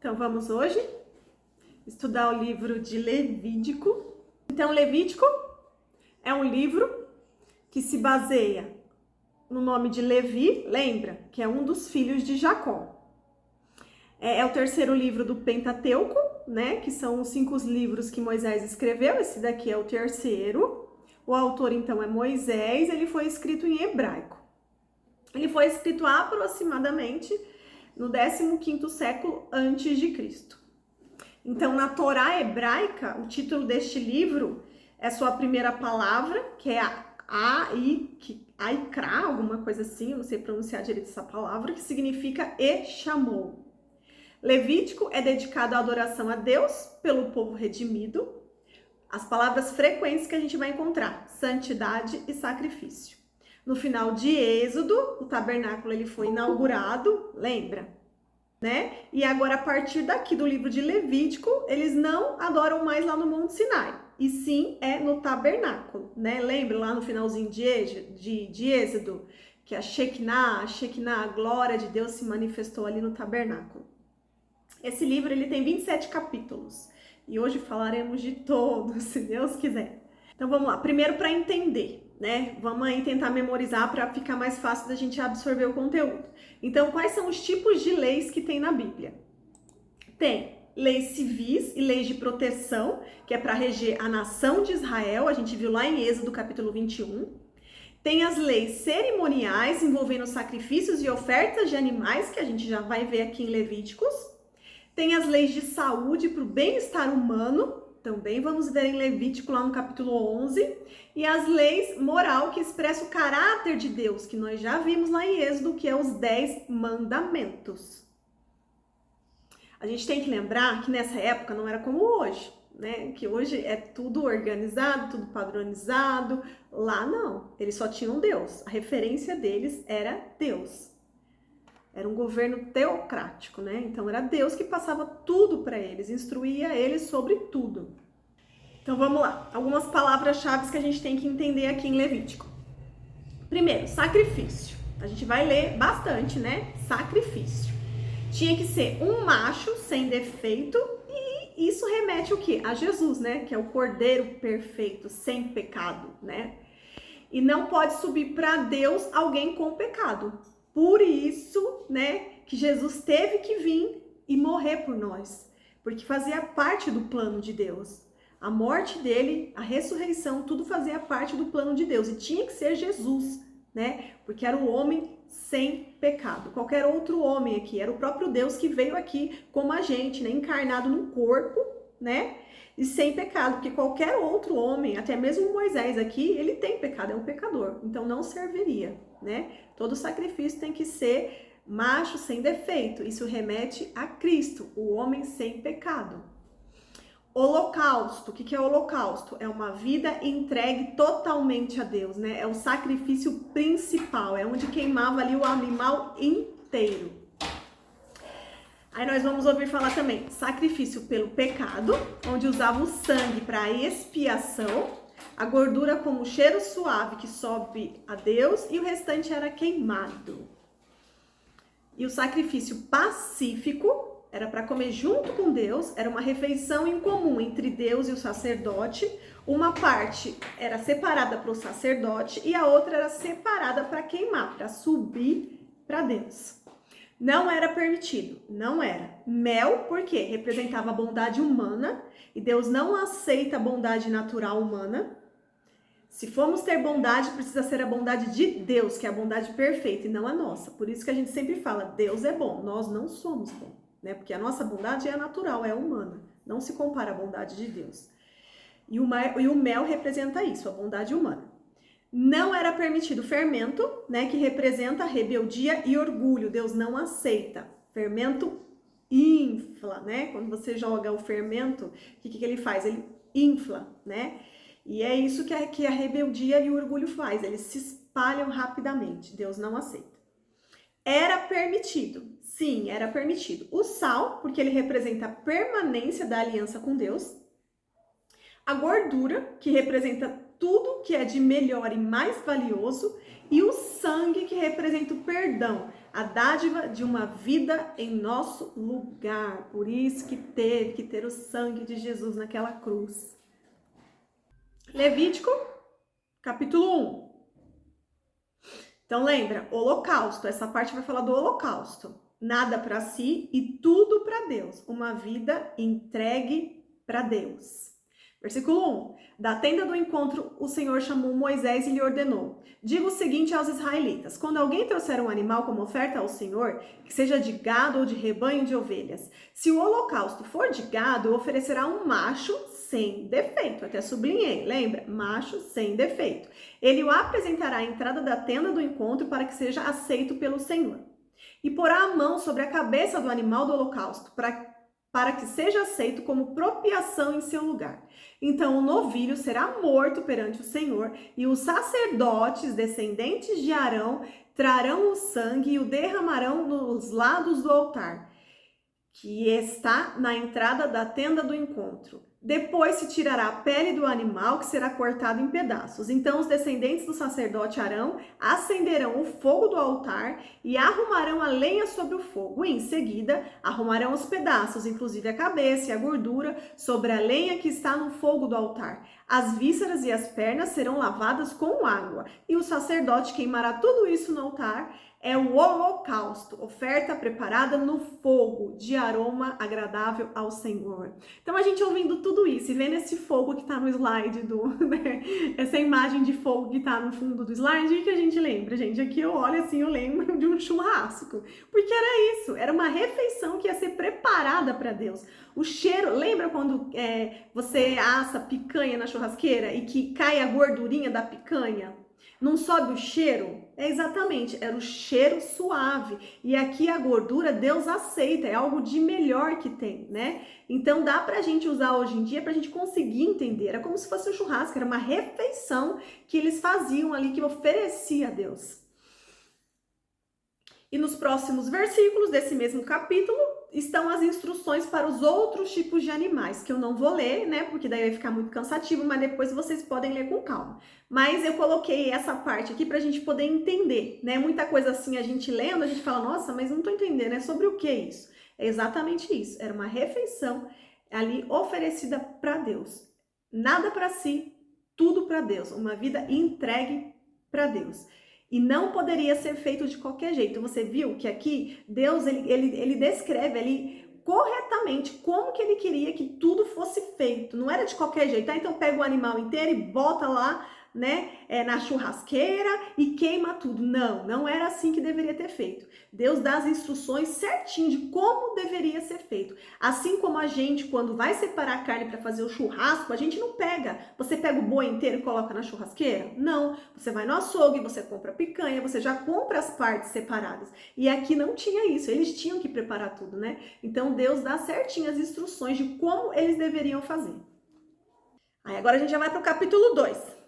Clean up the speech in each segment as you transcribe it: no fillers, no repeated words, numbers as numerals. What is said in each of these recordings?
Então vamos hoje estudar o livro de Levítico. Então Levítico é um livro que se baseia no nome de Levi, lembra? Que é um dos filhos de Jacó. É o terceiro livro do Pentateuco, né? Que são os 5 livros que Moisés escreveu. Esse daqui é o terceiro. O autor, então, é Moisés. Ele foi escrito em hebraico. Ele foi escrito aproximadamente no 15º século antes de Cristo. Então, na Torá hebraica, o título deste livro é sua primeira palavra, que é Aikra, alguma coisa assim, eu não sei pronunciar direito essa palavra, que significa E chamou. Levítico é dedicado à adoração a Deus pelo povo redimido. As palavras frequentes que a gente vai encontrar: santidade e sacrifício. No final de Êxodo, o tabernáculo ele foi inaugurado, lembra? Né? E agora, a partir daqui do livro de Levítico, eles não adoram mais lá no Monte Sinai, e sim é no tabernáculo, né? Lembra lá no finalzinho de Êxodo, que a Shekinah, a glória de Deus se manifestou ali no tabernáculo. Esse livro ele tem 27 capítulos, e hoje falaremos de todos, se Deus quiser. Então vamos lá, primeiro para entender, né? Vamos aí tentar memorizar para ficar mais fácil da gente absorver o conteúdo. Então, quais são os tipos de leis que tem na Bíblia? Tem leis civis e leis de proteção, que é para reger a nação de Israel, a gente viu lá em Êxodo capítulo 21. Tem as leis cerimoniais envolvendo sacrifícios e ofertas de animais, que a gente já vai ver aqui em Levíticos. Tem as leis de saúde para o bem-estar humano, também vamos ver em Levítico lá no capítulo 11. E as leis moral que expressam o caráter de Deus, que nós já vimos lá em Êxodo, que é os 10 mandamentos. A gente tem que lembrar que nessa época não era como hoje, né? Que hoje é tudo organizado, tudo padronizado. Lá não, eles só tinham Deus. A referência deles era Deus. Era um governo teocrático, né? Então era Deus que passava tudo para eles, instruía eles sobre tudo. Então vamos lá, algumas palavras-chave que a gente tem que entender aqui em Levítico. Primeiro, sacrifício. A gente vai ler bastante, né? Sacrifício. Tinha que ser um macho sem defeito, e isso remete o quê? A Jesus, né? Que é o Cordeiro perfeito, sem pecado, né? E não pode subir para Deus alguém com pecado. Por isso, né, que Jesus teve que vir e morrer por nós, porque fazia parte do plano de Deus. A morte dele, a ressurreição, tudo fazia parte do plano de Deus, e tinha que ser Jesus, né, porque era o homem sem pecado. Qualquer outro homem aqui, era o próprio Deus que veio aqui como a gente, né, encarnado num corpo, né, e sem pecado, porque qualquer outro homem, até mesmo Moisés aqui, ele tem pecado, é um pecador, então não serviria, né? Todo sacrifício tem que ser macho sem defeito, isso remete a Cristo, o homem sem pecado. Holocausto, o que é holocausto? É uma vida entregue totalmente a Deus, né? É o sacrifício principal, é onde queimava ali o animal inteiro. Aí nós vamos ouvir falar também sacrifício pelo pecado, onde usava o sangue para expiação, a gordura como cheiro suave que sobe a Deus, e o restante era queimado. E o sacrifício pacífico era para comer junto com Deus, era uma refeição em comum entre Deus e o sacerdote. Uma parte era separada para o sacerdote e a outra era separada para queimar, para subir para Deus. Não era permitido, não era. Mel, porque representava a bondade humana, e Deus não aceita a bondade natural humana. Se formos ter bondade, precisa ser a bondade de Deus, que é a bondade perfeita, e não a nossa. Por isso que a gente sempre fala, Deus é bom, nós não somos bons, né? Porque a nossa bondade é natural, é humana, não se compara à bondade de Deus. E o mel representa isso, a bondade humana. Não era permitido fermento, né, que representa rebeldia e orgulho. Deus não aceita. Fermento infla, né? Quando você joga o fermento, o que ele faz? Ele infla, né? E é isso que a rebeldia e o orgulho faz. Eles se espalham rapidamente. Deus não aceita. Era permitido. Sim, era permitido. O sal, porque ele representa a permanência da aliança com Deus. A gordura, que representa tudo que é de melhor e mais valioso, e o sangue, que representa o perdão. a dádiva de uma vida em nosso lugar. Por isso que teve que ter o sangue de Jesus naquela cruz. Levítico, capítulo 1. Então lembra, holocausto, essa parte vai falar do holocausto. Nada para si e tudo para Deus. Uma vida entregue para Deus. Versículo 1. Da tenda do encontro, o Senhor chamou Moisés e lhe ordenou: diga o seguinte aos israelitas: quando alguém trouxer um animal como oferta ao Senhor, que seja de gado ou de rebanho de ovelhas, se o holocausto for de gado, oferecerá um macho sem defeito. Até sublinhei, lembra? Macho sem defeito. Ele o apresentará à entrada da tenda do encontro para que seja aceito pelo Senhor. E porá a mão sobre a cabeça do animal do holocausto, para que seja aceito como propiação em seu lugar. Então o novilho será morto perante o Senhor, e os sacerdotes, descendentes de Arão, trarão o sangue e o derramarão nos lados do altar, que está na entrada da tenda do encontro. Depois se tirará a pele do animal, que será cortado em pedaços. Então os descendentes do sacerdote Arão acenderão o fogo do altar e arrumarão a lenha sobre o fogo. E em seguida, arrumarão os pedaços, inclusive a cabeça e a gordura, sobre a lenha que está no fogo do altar. As vísceras e as pernas serão lavadas com água. E o sacerdote queimará tudo isso no altar. É o holocausto, oferta preparada no fogo, de aroma agradável ao Senhor. Então, a gente ouvindo tudo isso e vendo esse fogo que está no slide, né? Essa imagem de fogo que está no fundo do slide, o que a gente lembra, gente? Aqui eu olho assim, eu lembro de um churrasco. Porque era isso, era uma refeição que ia ser preparada para Deus. O cheiro, lembra quando você assa picanha na churrasqueira e que cai a gordurinha da picanha? Não sobe o cheiro? Exatamente, era o cheiro suave. E aqui a gordura Deus aceita, é algo de melhor que tem, né? Então dá pra gente usar hoje em dia pra gente conseguir entender. Era como se fosse um churrasco, era uma refeição que eles faziam ali, que oferecia a Deus. E nos próximos versículos desse mesmo capítulo estão as instruções para os outros tipos de animais, que eu não vou ler, né, porque daí vai ficar muito cansativo, mas depois vocês podem ler com calma. Mas eu coloquei essa parte aqui para a gente poder entender, né, muita coisa assim a gente lendo, a gente fala, nossa, mas não tô entendendo, é sobre o que isso? É exatamente isso, era uma refeição ali oferecida para Deus. Nada para si, tudo para Deus, uma vida entregue para Deus. E não poderia ser feito de qualquer jeito. Você viu que aqui Deus ele descreve ali corretamente como que ele queria que tudo fosse feito. Não era de qualquer jeito. Então pega o animal inteiro e bota lá, né, na churrasqueira e queima tudo. Não, não era assim que deveria ter feito. Deus dá as instruções certinho de como deveria ser feito. Assim como a gente, quando vai separar a carne para fazer o churrasco, a gente não pega. Você pega o boi inteiro e coloca na churrasqueira? Não. Você vai no açougue, você compra picanha, você já compra as partes separadas. E aqui não tinha isso. Eles tinham que preparar tudo, né? Então Deus dá certinho as instruções de como eles deveriam fazer. Aí agora a gente já vai para o capítulo 2.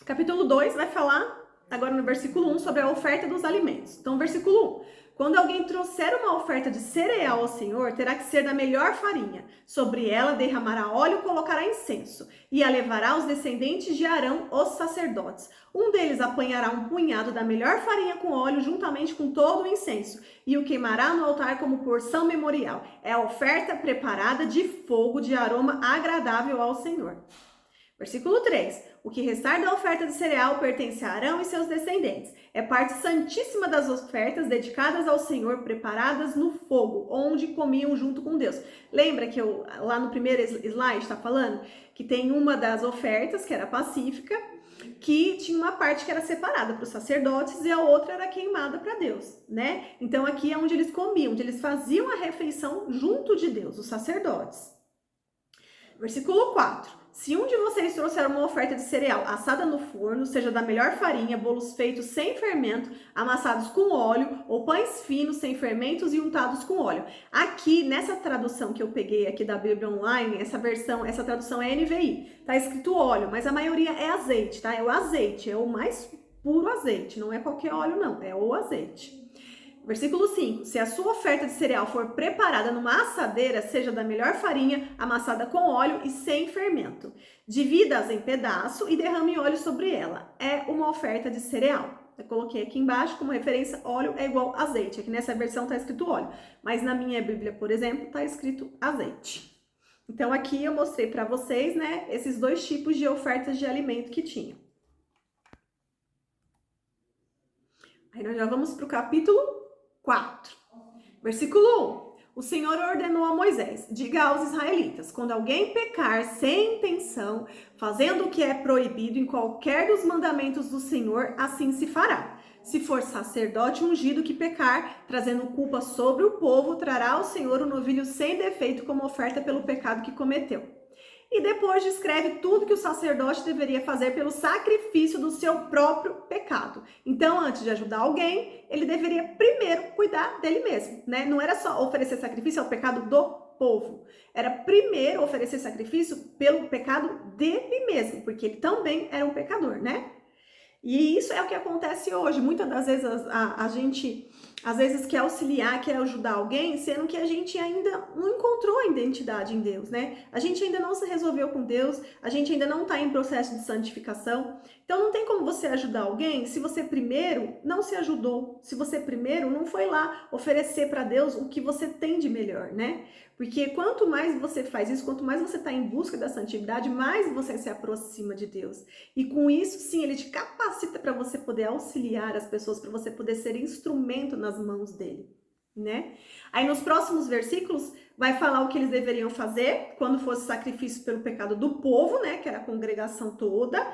Capítulo 2 vai falar, agora no versículo 1, sobre a oferta dos alimentos. Então, versículo 1. Quando alguém trouxer uma oferta de cereal ao Senhor, terá que ser da melhor farinha. Sobre ela derramará óleo e colocará incenso. E a levará aos descendentes de Arão, os sacerdotes. Um deles apanhará um punhado da melhor farinha com óleo, juntamente com todo o incenso, e o queimará no altar como porção memorial. É a oferta preparada de fogo de aroma agradável ao Senhor. Versículo 3. O que restar da oferta de cereal pertence a Arão e seus descendentes. É parte santíssima das ofertas dedicadas ao Senhor, preparadas no fogo, onde comiam junto com Deus. Lembra que eu, lá no primeiro slide, está falando que tem uma das ofertas, que era pacífica, que tinha uma parte que era separada para os sacerdotes e a outra era queimada para Deus, né? Então aqui é onde eles comiam, onde eles faziam a refeição junto de Deus, os sacerdotes. Versículo 4. Se um de vocês trouxer uma oferta de cereal assada no forno, seja da melhor farinha, bolos feitos sem fermento, amassados com óleo, ou pães finos sem fermentos e untados com óleo. Aqui, nessa tradução que eu peguei aqui da Bíblia Online, essa tradução é NVI, tá escrito óleo, mas a maioria é azeite, tá? É o azeite, é o mais puro azeite, não é qualquer óleo não, é o azeite. Versículo 5. Se a sua oferta de cereal for preparada numa assadeira, seja da melhor farinha, amassada com óleo e sem fermento. Divida-as em pedaço e derrame óleo sobre ela. É uma oferta de cereal. Eu coloquei aqui embaixo como referência, óleo é igual azeite. Aqui nessa versão está escrito óleo, mas na minha Bíblia, por exemplo, está escrito azeite. Então aqui eu mostrei para vocês, né, esses dois tipos de ofertas de alimento que tinha. Aí nós já vamos para o capítulo 4, versículo 1. O Senhor ordenou a Moisés: diga aos israelitas, quando alguém pecar sem intenção, fazendo o que é proibido em qualquer dos mandamentos do Senhor, assim se fará. Se for sacerdote ungido que pecar, trazendo culpa sobre o povo, trará ao Senhor um novilho sem defeito como oferta pelo pecado que cometeu. E depois descreve tudo que o sacerdote deveria fazer pelo sacrifício do seu próprio pecado. Então, antes de ajudar alguém, ele deveria primeiro cuidar dele mesmo, né? Não era só oferecer sacrifício ao pecado do povo. Era primeiro oferecer sacrifício pelo pecado dele mesmo, porque ele também era um pecador, né? E isso é o que acontece hoje. Muitas das vezes a gente, às vezes, quer auxiliar, quer ajudar alguém, sendo que a gente ainda não encontrou a identidade em Deus, né? A gente ainda não se resolveu com Deus, a gente ainda não está em processo de santificação. Então, não tem como você ajudar alguém se você primeiro não se ajudou, se você primeiro não foi lá oferecer para Deus o que você tem de melhor, né? Porque quanto mais você faz isso, quanto mais você está em busca da santidade, mais você se aproxima de Deus. E com isso, sim, ele te capacita para você poder auxiliar as pessoas, para você poder ser instrumento nas mãos dele, né? Aí nos próximos versículos vai falar o que eles deveriam fazer quando fosse sacrifício pelo pecado do povo, né, que era a congregação toda.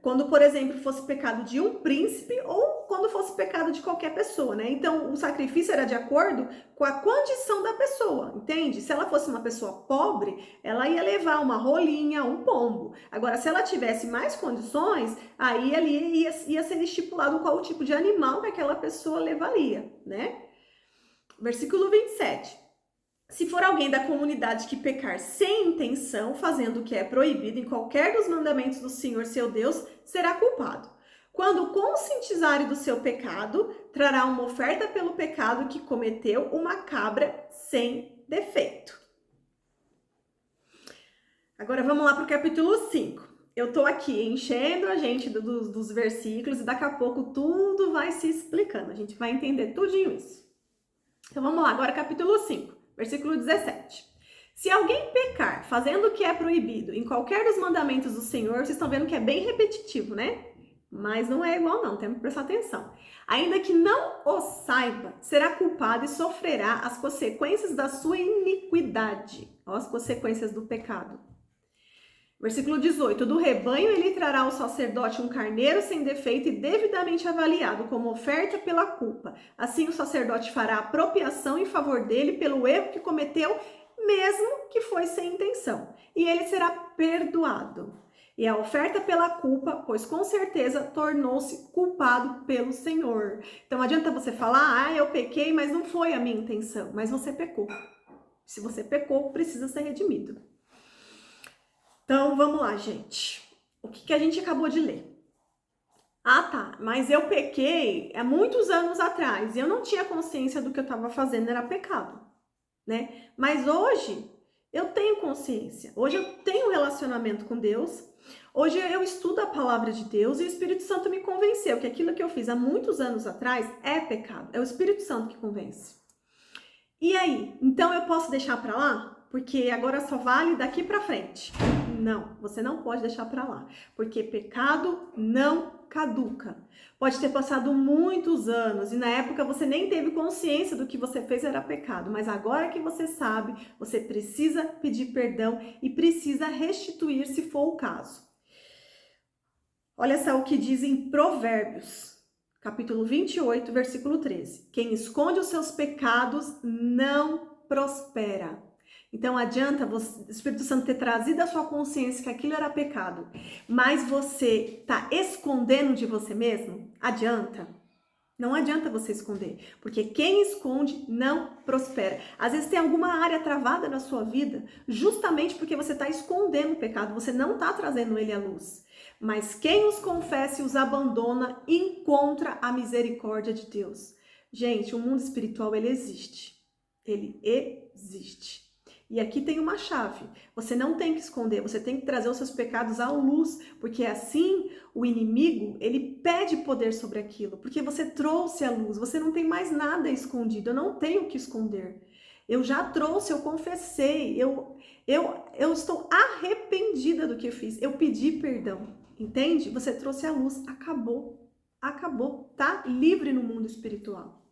Quando, por exemplo, fosse pecado de um príncipe ou quando fosse pecado de qualquer pessoa, né? Então, o sacrifício era de acordo com a condição da pessoa, entende? Se ela fosse uma pessoa pobre, ela ia levar uma rolinha, um pombo. Agora, se ela tivesse mais condições, aí ali ia ser estipulado qual o tipo de animal que aquela pessoa levaria, né? Versículo 27. Se for alguém da comunidade que pecar sem intenção, fazendo o que é proibido em qualquer dos mandamentos do Senhor seu Deus, será culpado. Quando conscientizar do seu pecado, trará uma oferta pelo pecado que cometeu, uma cabra sem defeito. Agora vamos lá para o capítulo 5. Eu tô aqui enchendo a gente dos versículos e daqui a pouco tudo vai se explicando. A gente vai entender tudinho isso. Então vamos lá, agora capítulo 5. Versículo 17. Se alguém pecar fazendo o que é proibido em qualquer dos mandamentos do Senhor, vocês estão vendo que é bem repetitivo, né? Mas não é igual não, temos que prestar atenção. Ainda que não o saiba, será culpado e sofrerá as consequências da sua iniquidade. Ó, as consequências do pecado. Versículo 18. Do rebanho ele trará ao sacerdote um carneiro sem defeito e devidamente avaliado como oferta pela culpa. Assim o sacerdote fará apropriação em favor dele pelo erro que cometeu, mesmo que foi sem intenção. E ele será perdoado. E a oferta pela culpa, pois com certeza tornou-se culpado pelo Senhor. Então adianta você falar, eu pequei, mas não foi a minha intenção. Mas você pecou. Se você pecou, precisa ser redimido. Então, vamos lá, gente. O que a gente acabou de ler? Ah, tá, mas eu pequei há muitos anos atrás e eu não tinha consciência do que eu estava fazendo, era pecado, né? Mas hoje eu tenho consciência, hoje eu tenho um relacionamento com Deus, hoje eu estudo a palavra de Deus e o Espírito Santo me convenceu que aquilo que eu fiz há muitos anos atrás é pecado, é o Espírito Santo que convence. E aí, então eu posso deixar para lá? Porque agora só vale daqui para frente. Não, você não pode deixar para lá, porque pecado não caduca. Pode ter passado muitos anos e na época você nem teve consciência do que você fez era pecado, mas agora que você sabe, você precisa pedir perdão e precisa restituir se for o caso. Olha só o que diz em Provérbios, capítulo 28, versículo 13. Quem esconde os seus pecados não prospera. Então adianta o Espírito Santo ter trazido a sua consciência que aquilo era pecado, mas você está escondendo de você mesmo? Adianta? Não adianta você esconder, porque quem esconde não prospera. Às vezes tem alguma área travada na sua vida, justamente porque você está escondendo o pecado, você não está trazendo ele à luz. Mas quem os confessa e os abandona, encontra a misericórdia de Deus. Gente, o mundo espiritual, ele existe. Ele existe. E aqui tem uma chave. Você não tem que esconder, você tem que trazer os seus pecados à luz, porque assim o inimigo, ele pede poder sobre aquilo, porque você trouxe à luz, você não tem mais nada escondido, eu não tenho o que esconder. Eu já trouxe, eu confessei, eu estou arrependida do que eu fiz, eu pedi perdão, entende? Você trouxe à luz, acabou, tá? Livre no mundo espiritual.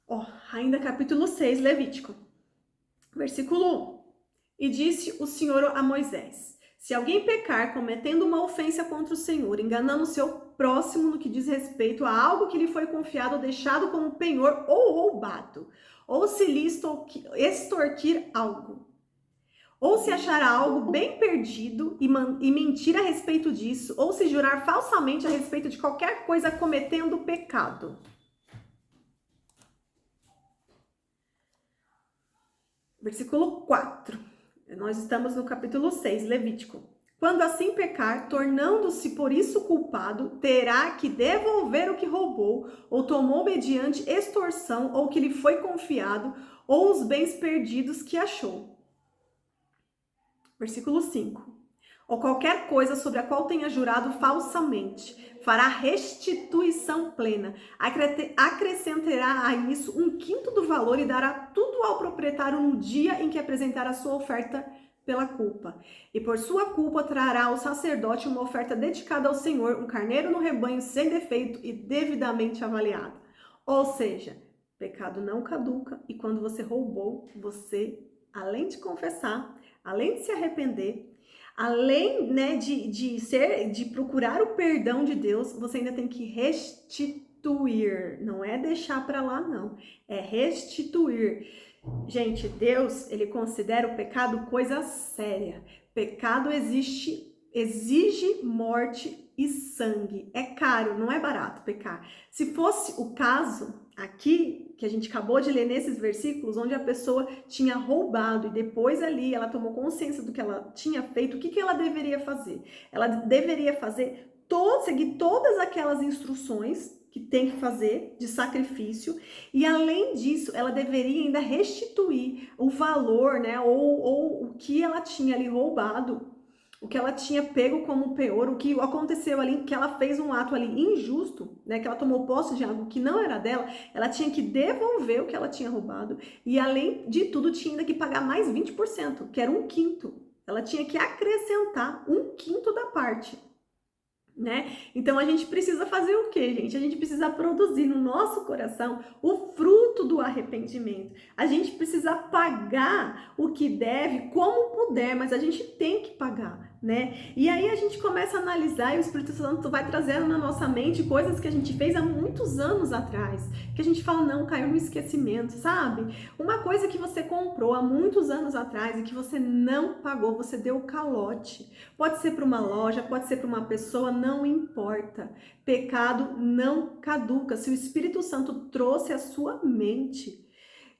Ó, ainda capítulo 6, Levítico, versículo 1. E disse o Senhor a Moisés: se alguém pecar cometendo uma ofensa contra o Senhor, enganando o seu próximo no que diz respeito a algo que lhe foi confiado ou deixado como penhor ou roubado, ou se lhe extorquir algo, ou se achar algo bem perdido e mentir a respeito disso, ou se jurar falsamente a respeito de qualquer coisa cometendo pecado. Versículo 4. Nós estamos no capítulo 6, Levítico. Quando assim pecar, tornando-se por isso culpado, terá que devolver o que roubou, ou tomou mediante extorsão, ou que lhe foi confiado, ou os bens perdidos que achou. Versículo 5. Ou qualquer coisa sobre a qual tenha jurado falsamente, fará restituição plena, acrescentará a isso 1/5 do valor e dará tudo ao proprietário no dia em que apresentar a sua oferta pela culpa. E por sua culpa trará ao sacerdote uma oferta dedicada ao Senhor, um carneiro no rebanho sem defeito e devidamente avaliado. Ou seja, pecado não caduca, e quando você roubou, você, além de confessar, além de se arrepender, além, né, de procurar o perdão de Deus, você ainda tem que restituir. Não é deixar para lá, não. É restituir. Gente, Deus, ele considera o pecado coisa séria. Pecado exige morte e sangue. É caro, não é barato pecar. Se fosse o caso aqui, que a gente acabou de ler nesses versículos, onde a pessoa tinha roubado e depois ali ela tomou consciência do que ela tinha feito, o que ela deveria fazer? Ela deveria seguir todas aquelas instruções que tem que fazer de sacrifício, e além disso, ela deveria ainda restituir o valor, né, ou o que ela tinha ali roubado, o que ela tinha pego como penhor, o que aconteceu ali, que ela fez um ato ali injusto, né, que ela tomou posse de algo que não era dela, ela tinha que devolver o que ela tinha roubado, e além de tudo, tinha ainda que pagar mais 20%, que era 1/5. Ela tinha que acrescentar 1/5 da parte, né? Então a gente precisa fazer o quê, gente? A gente precisa produzir no nosso coração o fruto do arrependimento. A gente precisa pagar o que deve como puder, mas a gente tem que pagar, né? E aí a gente começa a analisar e o Espírito Santo vai trazendo na nossa mente coisas que a gente fez há muitos anos atrás, que a gente fala, não, caiu no esquecimento, sabe? Uma coisa que você comprou há muitos anos atrás e que você não pagou, você deu calote. Pode ser para uma loja, pode ser para uma pessoa, não importa. Pecado não caduca. Se o Espírito Santo trouxe a sua mente,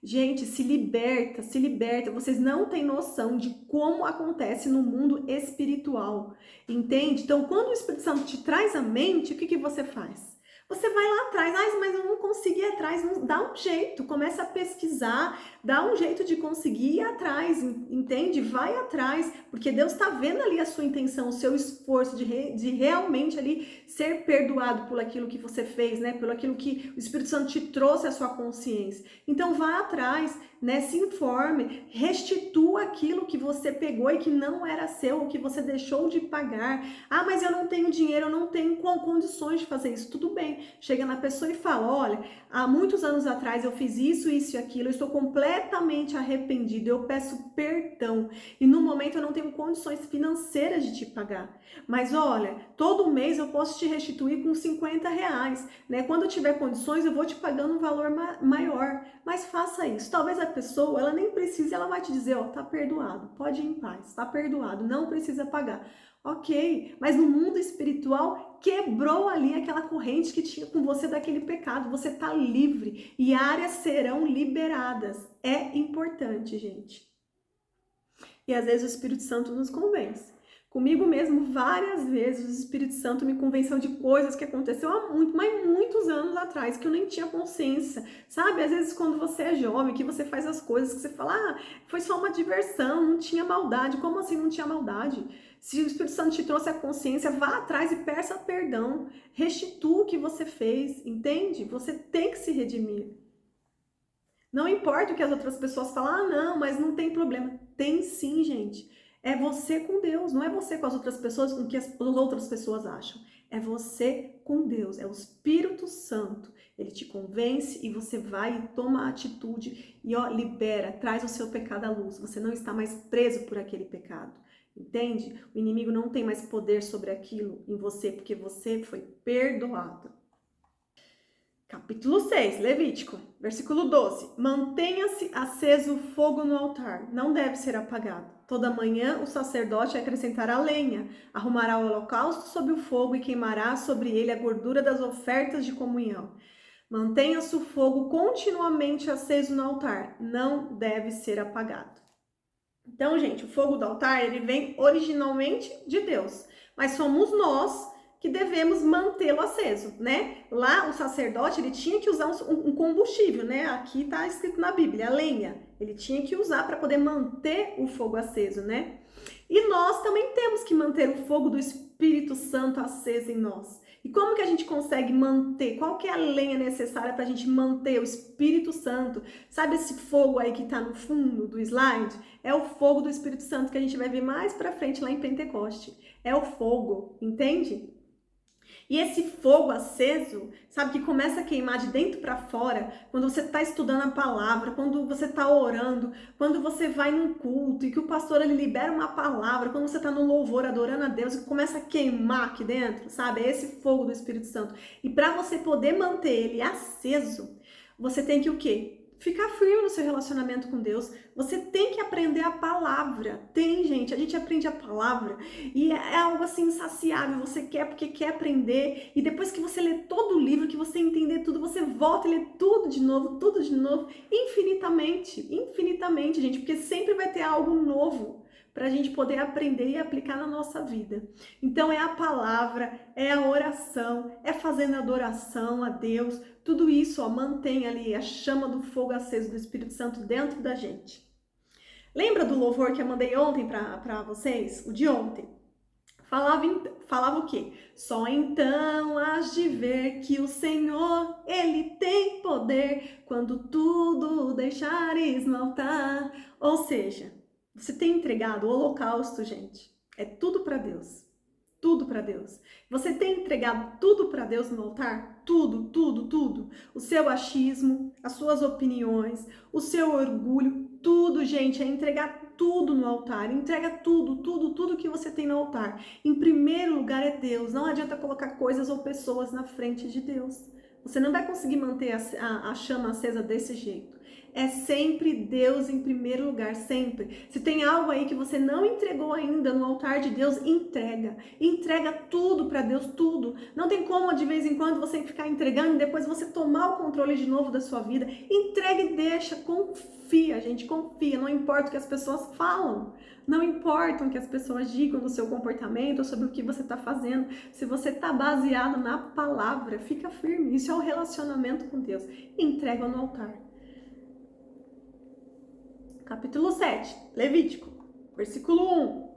gente, se liberta, se liberta. Vocês não têm noção de como acontece no mundo espiritual, entende? Então, quando o Espírito Santo te traz a mente, o que você faz? Você vai lá atrás, mas eu não consegui ir atrás, dá um jeito, começa a pesquisar, dá um jeito de conseguir ir atrás, entende? Vai atrás, porque Deus está vendo ali a sua intenção, o seu esforço de realmente ali ser perdoado por aquilo que você fez, né? Por aquilo que o Espírito Santo te trouxe à sua consciência. Então vá atrás, né? Se informe, restitua aquilo que você pegou e que não era seu, ou que você deixou de pagar. Ah, mas eu não tenho dinheiro, eu não tenho condições de fazer isso. Tudo bem, chega na pessoa e fala, olha, há muitos anos atrás eu fiz isso, isso e aquilo, eu estou completamente arrependido, eu peço perdão e no momento eu não tenho condições financeiras de te pagar, mas olha, todo mês eu posso te restituir com R$50, né? Quando eu tiver condições eu vou te pagando um valor maior, mas faça isso. Talvez a pessoa, ela nem precise, ela vai te dizer, ó, tá perdoado, pode ir em paz, tá perdoado, não precisa pagar. Ok, mas no mundo espiritual quebrou ali aquela corrente que tinha com você daquele pecado, você tá livre e áreas serão liberadas. É importante, gente. E às vezes o Espírito Santo nos convence. Comigo mesmo, várias vezes, o Espírito Santo me convenceu de coisas que aconteceu mas muitos anos atrás, que eu nem tinha consciência, sabe? Às vezes, quando você é jovem, que você faz as coisas, que você fala, foi só uma diversão, não tinha maldade. Como assim não tinha maldade? Se o Espírito Santo te trouxe a consciência, vá atrás e peça perdão, restitua o que você fez, entende? Você tem que se redimir. Não importa o que as outras pessoas falam, não, mas não tem problema. Tem sim, gente. É você com Deus, não é você com as outras pessoas, com o que as outras pessoas acham. É você com Deus, é o Espírito Santo. Ele te convence e você vai e toma a atitude e libera, traz o seu pecado à luz. Você não está mais preso por aquele pecado, entende? O inimigo não tem mais poder sobre aquilo em você, porque você foi perdoado. Capítulo 6, Levítico, versículo 12. Mantenha-se aceso o fogo no altar, não deve ser apagado. Toda manhã o sacerdote acrescentará lenha, arrumará o holocausto sobre o fogo e queimará sobre ele a gordura das ofertas de comunhão. Mantenha-se o fogo continuamente aceso no altar, não deve ser apagado. Então, gente, o fogo do altar, ele vem originalmente de Deus, mas somos nós que devemos mantê-lo aceso, né? Lá o sacerdote, ele tinha que usar um combustível, né? Aqui tá escrito na Bíblia, a lenha. Ele tinha que usar para poder manter o fogo aceso, né? E nós também temos que manter o fogo do Espírito Santo aceso em nós. E como que a gente consegue manter? Qual que é a lenha necessária para a gente manter o Espírito Santo? Sabe esse fogo aí que tá no fundo do slide? É o fogo do Espírito Santo que a gente vai ver mais para frente lá em Pentecoste. É o fogo, entende? E esse fogo aceso, sabe, que começa a queimar de dentro para fora, quando você está estudando a palavra, quando você está orando, quando você vai num culto e que o pastor ele libera uma palavra, quando você está no louvor adorando a Deus e começa a queimar aqui dentro, sabe? É esse fogo do Espírito Santo. E para você poder manter ele aceso, você tem que o quê? Ficar firme no seu relacionamento com Deus. Você tem que aprender a palavra. Tem, gente, a gente aprende a palavra e é algo assim insaciável. Você quer porque quer aprender e depois que você lê todo o livro, que você entender tudo, você volta e lê tudo de novo, infinitamente, infinitamente, gente, porque sempre vai ter algo novo para a gente poder aprender e aplicar na nossa vida. Então é a palavra, é a oração, é fazendo adoração a Deus, tudo isso mantém ali a chama do fogo aceso do Espírito Santo dentro da gente. Lembra do louvor que eu mandei ontem para vocês? O de ontem. Falava o quê? Só então hás de ver que o Senhor, Ele tem poder quando tudo deixares no altar. Ou seja, você tem entregado o holocausto, gente. É tudo para Deus. Tudo para Deus. Você tem entregado tudo para Deus no altar? Tudo, tudo, tudo. O seu achismo, as suas opiniões, o seu orgulho, tudo, gente, é entregar tudo no altar. Entrega tudo, tudo, tudo que você tem no altar. Em primeiro lugar é Deus. Não adianta colocar coisas ou pessoas na frente de Deus. Você não vai conseguir manter a chama acesa desse jeito. É sempre Deus em primeiro lugar, sempre. Se tem algo aí que você não entregou ainda no altar de Deus, entrega. Entrega tudo para Deus, tudo. Não tem como de vez em quando você ficar entregando e depois você tomar o controle de novo da sua vida. Entrega e deixa, confia, gente, confia. Não importa o que as pessoas falam. Não importa o que as pessoas digam do seu comportamento ou sobre o que você está fazendo. Se você está baseado na palavra, fica firme. Isso é o relacionamento com Deus. Entrega no altar. Capítulo 7, Levítico, versículo 1.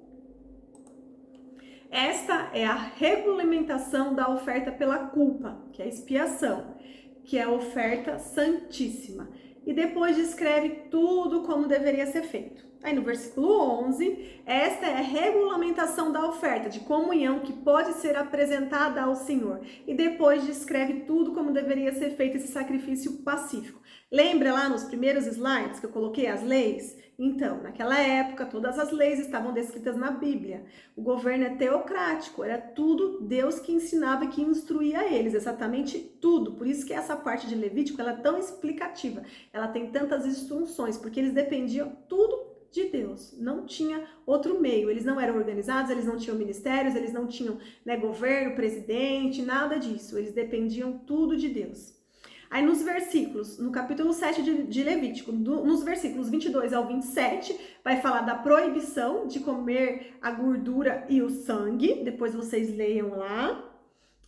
Esta é a regulamentação da oferta pela culpa, que é a expiação, que é a oferta santíssima. E depois descreve tudo como deveria ser feito. Aí no versículo 11, esta é a regulamentação da oferta de comunhão que pode ser apresentada ao Senhor. E depois descreve tudo como deveria ser feito esse sacrifício pacífico. Lembra lá nos primeiros slides que eu coloquei as leis? Então, naquela época, todas as leis estavam descritas na Bíblia. O governo é teocrático, era tudo Deus que ensinava e que instruía eles, exatamente tudo. Por isso que essa parte de Levítico ela é tão explicativa. Ela tem tantas instruções, porque eles dependiam tudo de Deus, não tinha outro meio, eles não eram organizados, eles não tinham ministérios, eles não tinham governo, presidente, nada disso, eles dependiam tudo de Deus. Aí nos versículos, no capítulo 7 de Levítico, nos versículos 22 ao 27, vai falar da proibição de comer a gordura e o sangue. Depois vocês leiam lá.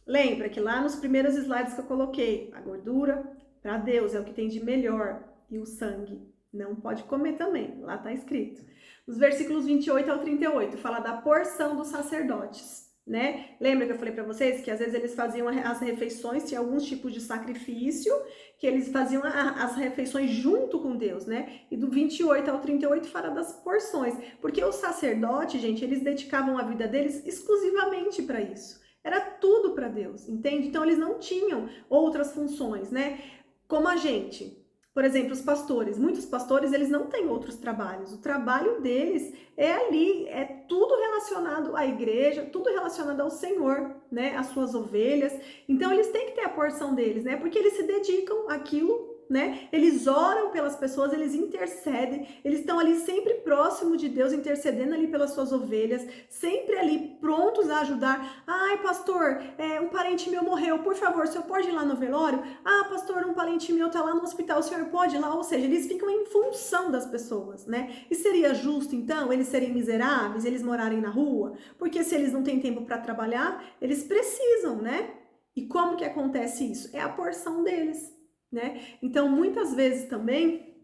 Lembra que lá nos primeiros slides que eu coloquei, a gordura para Deus é o que tem de melhor e o sangue não pode comer também. Lá tá escrito. Nos versículos 28 ao 38, fala da porção dos sacerdotes. Né? Lembra que eu falei para vocês que às vezes eles faziam as refeições, tinha alguns tipos de sacrifício, que eles faziam as refeições junto com Deus, né? E do 28 ao 38 fala das porções, porque os sacerdotes, gente, eles dedicavam a vida deles exclusivamente para isso. Era tudo para Deus, entende? Então eles não tinham outras funções, né? Como a gente. Por exemplo, os pastores, muitos pastores, eles não têm outros trabalhos. O trabalho deles é ali, é tudo relacionado à igreja, tudo relacionado ao Senhor, né? Às suas ovelhas. Então, eles têm que ter a porção deles, né? Porque eles se dedicam àquilo, né? Eles oram pelas pessoas, eles intercedem, eles estão ali sempre próximo de Deus, intercedendo ali pelas suas ovelhas, sempre ali prontos a ajudar. Ai, pastor, um parente meu morreu, por favor, o senhor pode ir lá no velório? Ah, pastor, um parente meu tá lá no hospital, o senhor pode ir lá? Ou seja, eles ficam em função das pessoas, né? E seria justo, então, eles serem miseráveis, eles morarem na rua? Porque se eles não têm tempo para trabalhar, eles precisam, né? E como que acontece isso? É a porção deles. Né? Então, muitas vezes também,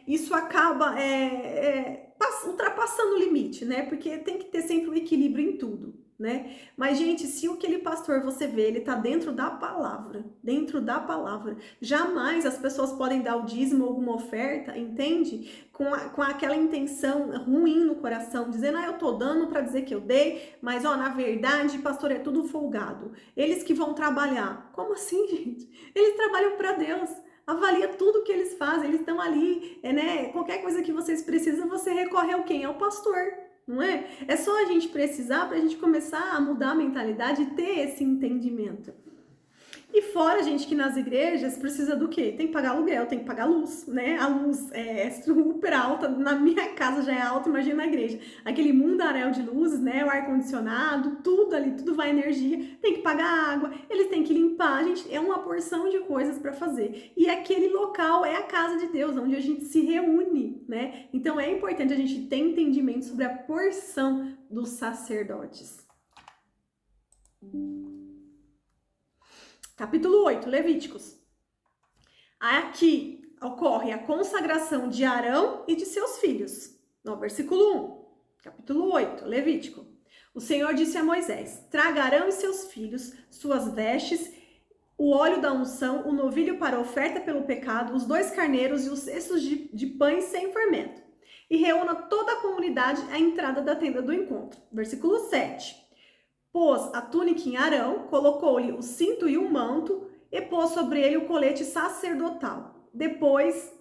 isso acaba ultrapassando o limite, né? Porque tem que ter sempre um equilíbrio em tudo, né? Mas, gente, se aquele pastor você vê, ele tá dentro da palavra, jamais as pessoas podem dar o dízimo ou alguma oferta, entende? Com aquela intenção ruim no coração, dizendo, eu tô dando para dizer que eu dei, mas, na verdade, pastor, é tudo folgado. Eles que vão trabalhar. Como assim, gente? Eles trabalham para Deus. Avalia tudo que eles fazem, eles estão ali, né? Qualquer coisa que vocês precisam, você recorre ao quem? Ao pastor, não é? É só a gente precisar para a gente começar a mudar a mentalidade e ter esse entendimento. E fora, gente, que nas igrejas precisa do quê? Tem que pagar aluguel, tem que pagar luz, né? A luz é super alta, na minha casa já é alta, imagina na igreja. Aquele mundaréu de luzes, né? O ar-condicionado, tudo ali, tudo vai energia. Tem que pagar água, eles têm que limpar, gente, é uma porção de coisas para fazer. E aquele local é a casa de Deus, onde a gente se reúne, né? Então é importante a gente ter entendimento sobre a porção dos sacerdotes. Capítulo 8, Levíticos. Aqui ocorre a consagração de Arão e de seus filhos. No versículo 1, capítulo 8, Levítico. O Senhor disse a Moisés, traga Arão e seus filhos, suas vestes, o óleo da unção, o novilho para oferta pelo pecado, os 2 carneiros e os cestos de pães sem fermento. E reúna toda a comunidade à entrada da tenda do encontro. Versículo 7. Pôs a túnica em Arão, colocou-lhe o cinto e o manto, e pôs sobre ele o colete sacerdotal. Depois,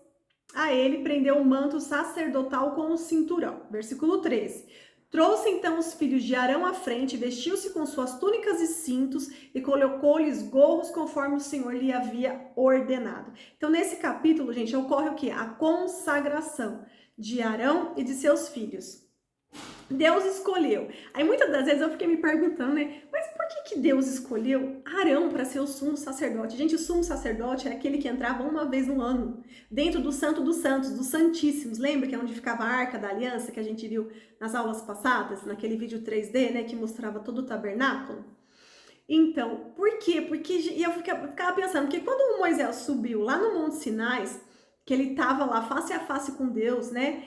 a ele prendeu o manto sacerdotal com o cinturão. Versículo 13. Trouxe então os filhos de Arão à frente, vestiu-se com suas túnicas e cintos, e colocou-lhes gorros conforme o Senhor lhe havia ordenado. Então, nesse capítulo, gente, ocorre o quê? A consagração de Arão e de seus filhos. Deus escolheu. Aí muitas das vezes eu fiquei me perguntando, né? Mas por que Deus escolheu Arão para ser o sumo sacerdote? Gente, o sumo sacerdote é aquele que entrava uma vez no ano, dentro do Santo dos Santos, dos Santíssimos. Lembra que é onde ficava a Arca da Aliança, que a gente viu nas aulas passadas, naquele vídeo 3D, né? Que mostrava todo o tabernáculo? Então, por quê? Porque eu ficava pensando que quando Moisés subiu lá no Monte Sinai, que ele estava lá face a face com Deus, né,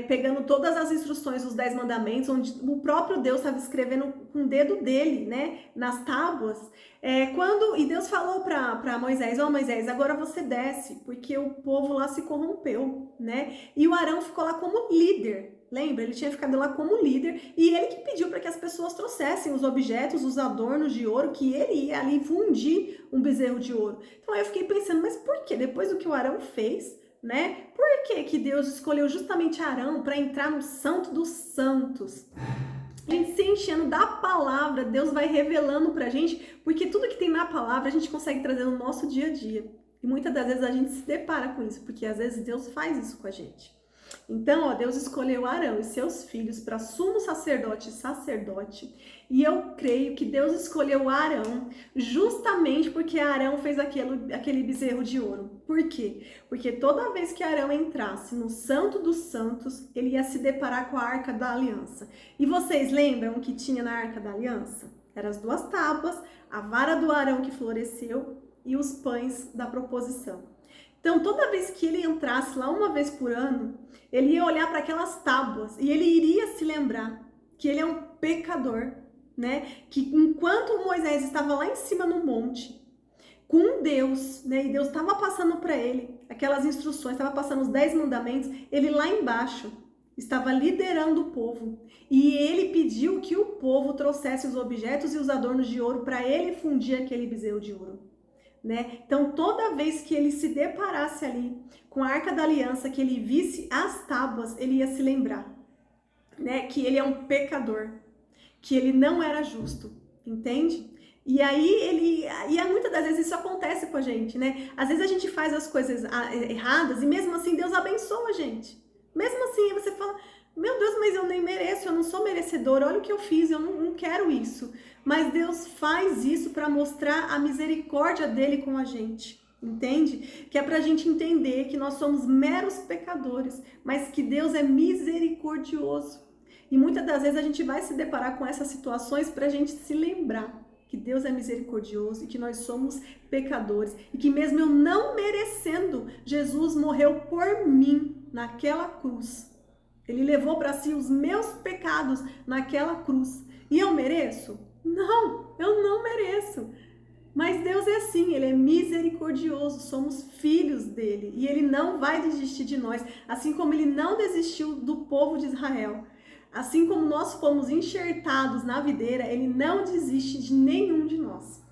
pegando todas as instruções dos 10 mandamentos, onde o próprio Deus estava escrevendo com o dedo dele, né, nas tábuas, e Deus falou para Moisés, Moisés, agora você desce, porque o povo lá se corrompeu, né, e o Arão ficou lá como líder. Lembra? Ele tinha ficado lá como líder e ele que pediu para que as pessoas trouxessem os objetos, os adornos de ouro, que ele ia ali fundir um bezerro de ouro. Então aí eu fiquei pensando, mas por que? Depois do que o Arão fez, né? Por que Deus escolheu justamente Arão para entrar no Santo dos Santos? A gente se enchendo da palavra, Deus vai revelando pra gente, porque tudo que tem na palavra a gente consegue trazer no nosso dia a dia. E muitas das vezes a gente se depara com isso, porque às vezes Deus faz isso com a gente. Então, ó, Deus escolheu Arão e seus filhos para sumo sacerdote e sacerdote. E eu creio que Deus escolheu Arão justamente porque Arão fez aquele bezerro de ouro. Por quê? Porque toda vez que Arão entrasse no Santo dos Santos, ele ia se deparar com a Arca da Aliança. E vocês lembram o que tinha na Arca da Aliança? Eram as 2 tábuas, a vara do Arão que floresceu e os pães da proposição. Então, toda vez que ele entrasse lá uma vez por ano, ele ia olhar para aquelas tábuas e ele iria se lembrar que ele é um pecador, né? Que enquanto Moisés estava lá em cima no monte, com Deus, né? E Deus estava passando para ele aquelas instruções, estava passando os 10 mandamentos, ele lá embaixo estava liderando o povo. E ele pediu que o povo trouxesse os objetos e os adornos de ouro para ele fundir aquele bezerro de ouro. Né? Então, toda vez que ele se deparasse ali com a Arca da Aliança, que ele visse as tábuas, ele ia se lembrar, né? Que ele é um pecador, que ele não era justo, entende? E aí muitas das vezes isso acontece com a gente, né? Às vezes a gente faz as coisas erradas e mesmo assim Deus abençoa a gente. Mesmo assim você fala, meu Deus, mas eu nem mereço, eu não sou merecedor, olha o que eu fiz, eu não quero isso. Mas Deus faz isso para mostrar a misericórdia dele com a gente, entende? Que é para a gente entender que nós somos meros pecadores, mas que Deus é misericordioso. E muitas das vezes a gente vai se deparar com essas situações para a gente se lembrar que Deus é misericordioso e que nós somos pecadores. E que mesmo eu não merecendo, Jesus morreu por mim naquela cruz. Ele levou para si os meus pecados naquela cruz. E eu mereço? Não, eu não mereço. Mas Deus é assim, Ele é misericordioso, somos filhos dele. E Ele não vai desistir de nós, assim como Ele não desistiu do povo de Israel. Assim como nós fomos enxertados na videira, Ele não desiste de nenhum de nós.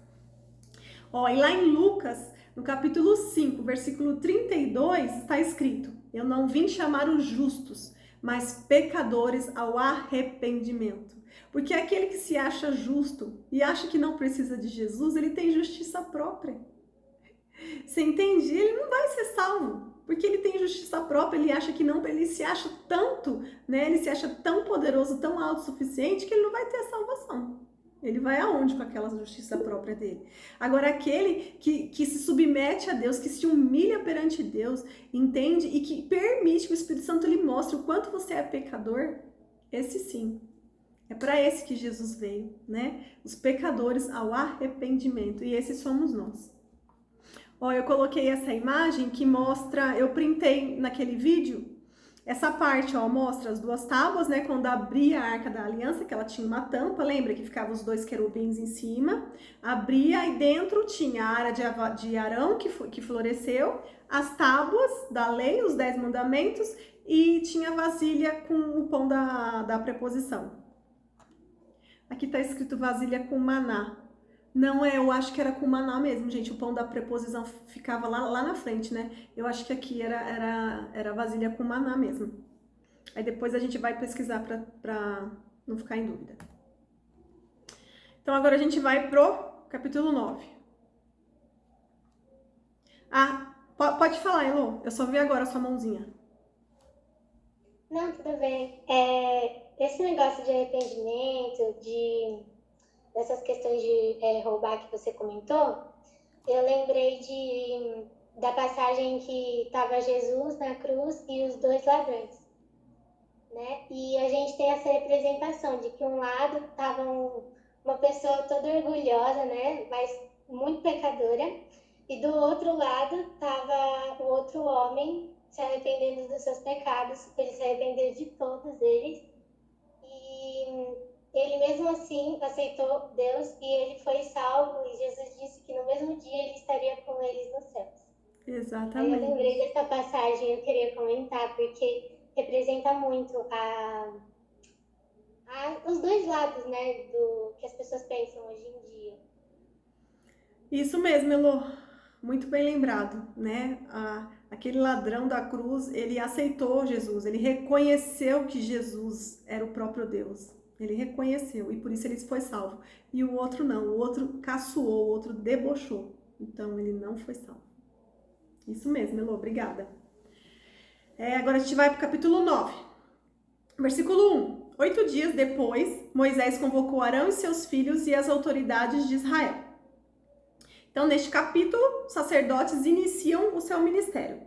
Ó, e lá em Lucas, no capítulo 5, versículo 32, está escrito: eu não vim chamar os justos, mas pecadores ao arrependimento. Porque aquele que se acha justo e acha que não precisa de Jesus, ele tem justiça própria. Você entende? Ele não vai ser salvo, porque ele tem justiça própria, ele acha que não, ele se acha tanto, né? Ele se acha tão poderoso, tão autossuficiente, que ele não vai ter salvação. Ele vai aonde com aquela justiça própria dele? Agora, aquele que se submete a Deus, que se humilha perante Deus, entende? E que permite que o Espírito Santo lhe mostre o quanto você é pecador, esse sim. É para esse que Jesus veio, né? Os pecadores ao arrependimento. E esses somos nós. Ó, eu coloquei essa imagem que mostra, eu printei naquele vídeo, essa parte, ó, mostra as 2 tábuas, né, quando abria a Arca da Aliança, que ela tinha uma tampa, lembra que ficavam os 2 querubins em cima, abria e dentro tinha a área de Arão, que floresceu, as tábuas da lei, os 10 mandamentos, e tinha a vasilha com o pão da preposição. Aqui tá escrito vasilha com maná. Não é, eu acho que era com maná mesmo, gente. O pão da preposição ficava lá na frente, né? Eu acho que aqui era vasilha com maná mesmo. Aí depois a gente vai pesquisar pra não ficar em dúvida. Então agora a gente vai pro capítulo 9. Ah, pode falar, Elô. Eu só vi agora a sua mãozinha. Não, tudo bem. Esse negócio de arrependimento, dessas questões de roubar que você comentou, eu lembrei da passagem que estava Jesus na cruz e os 2 ladrões, né? E a gente tem essa representação de que um lado estava uma pessoa toda orgulhosa, né? Mas muito pecadora, e do outro lado estava o outro homem se arrependendo dos seus pecados. Ele se arrependeu de todos eles e ele mesmo assim aceitou Deus e ele foi salvo, e Jesus disse que no mesmo dia ele estaria com eles nos céus. Aí eu lembrei Exatamente. dessa passagem, eu queria comentar, porque representa muito os 2 lados, né, do que as pessoas pensam hoje em dia. Isso mesmo, Elô. Muito bem lembrado, né? Aquele ladrão da cruz, ele aceitou Jesus, ele reconheceu que Jesus era o próprio Deus. Ele reconheceu e por isso ele foi salvo. E o outro não, o outro caçoou, o outro debochou. Então ele não foi salvo. Isso mesmo, Elô, obrigada. Agora a gente vai para o capítulo 9, versículo 1. 8 dias depois, Moisés convocou Arão e seus filhos e as autoridades de Israel. Então, neste capítulo, os sacerdotes iniciam o seu ministério.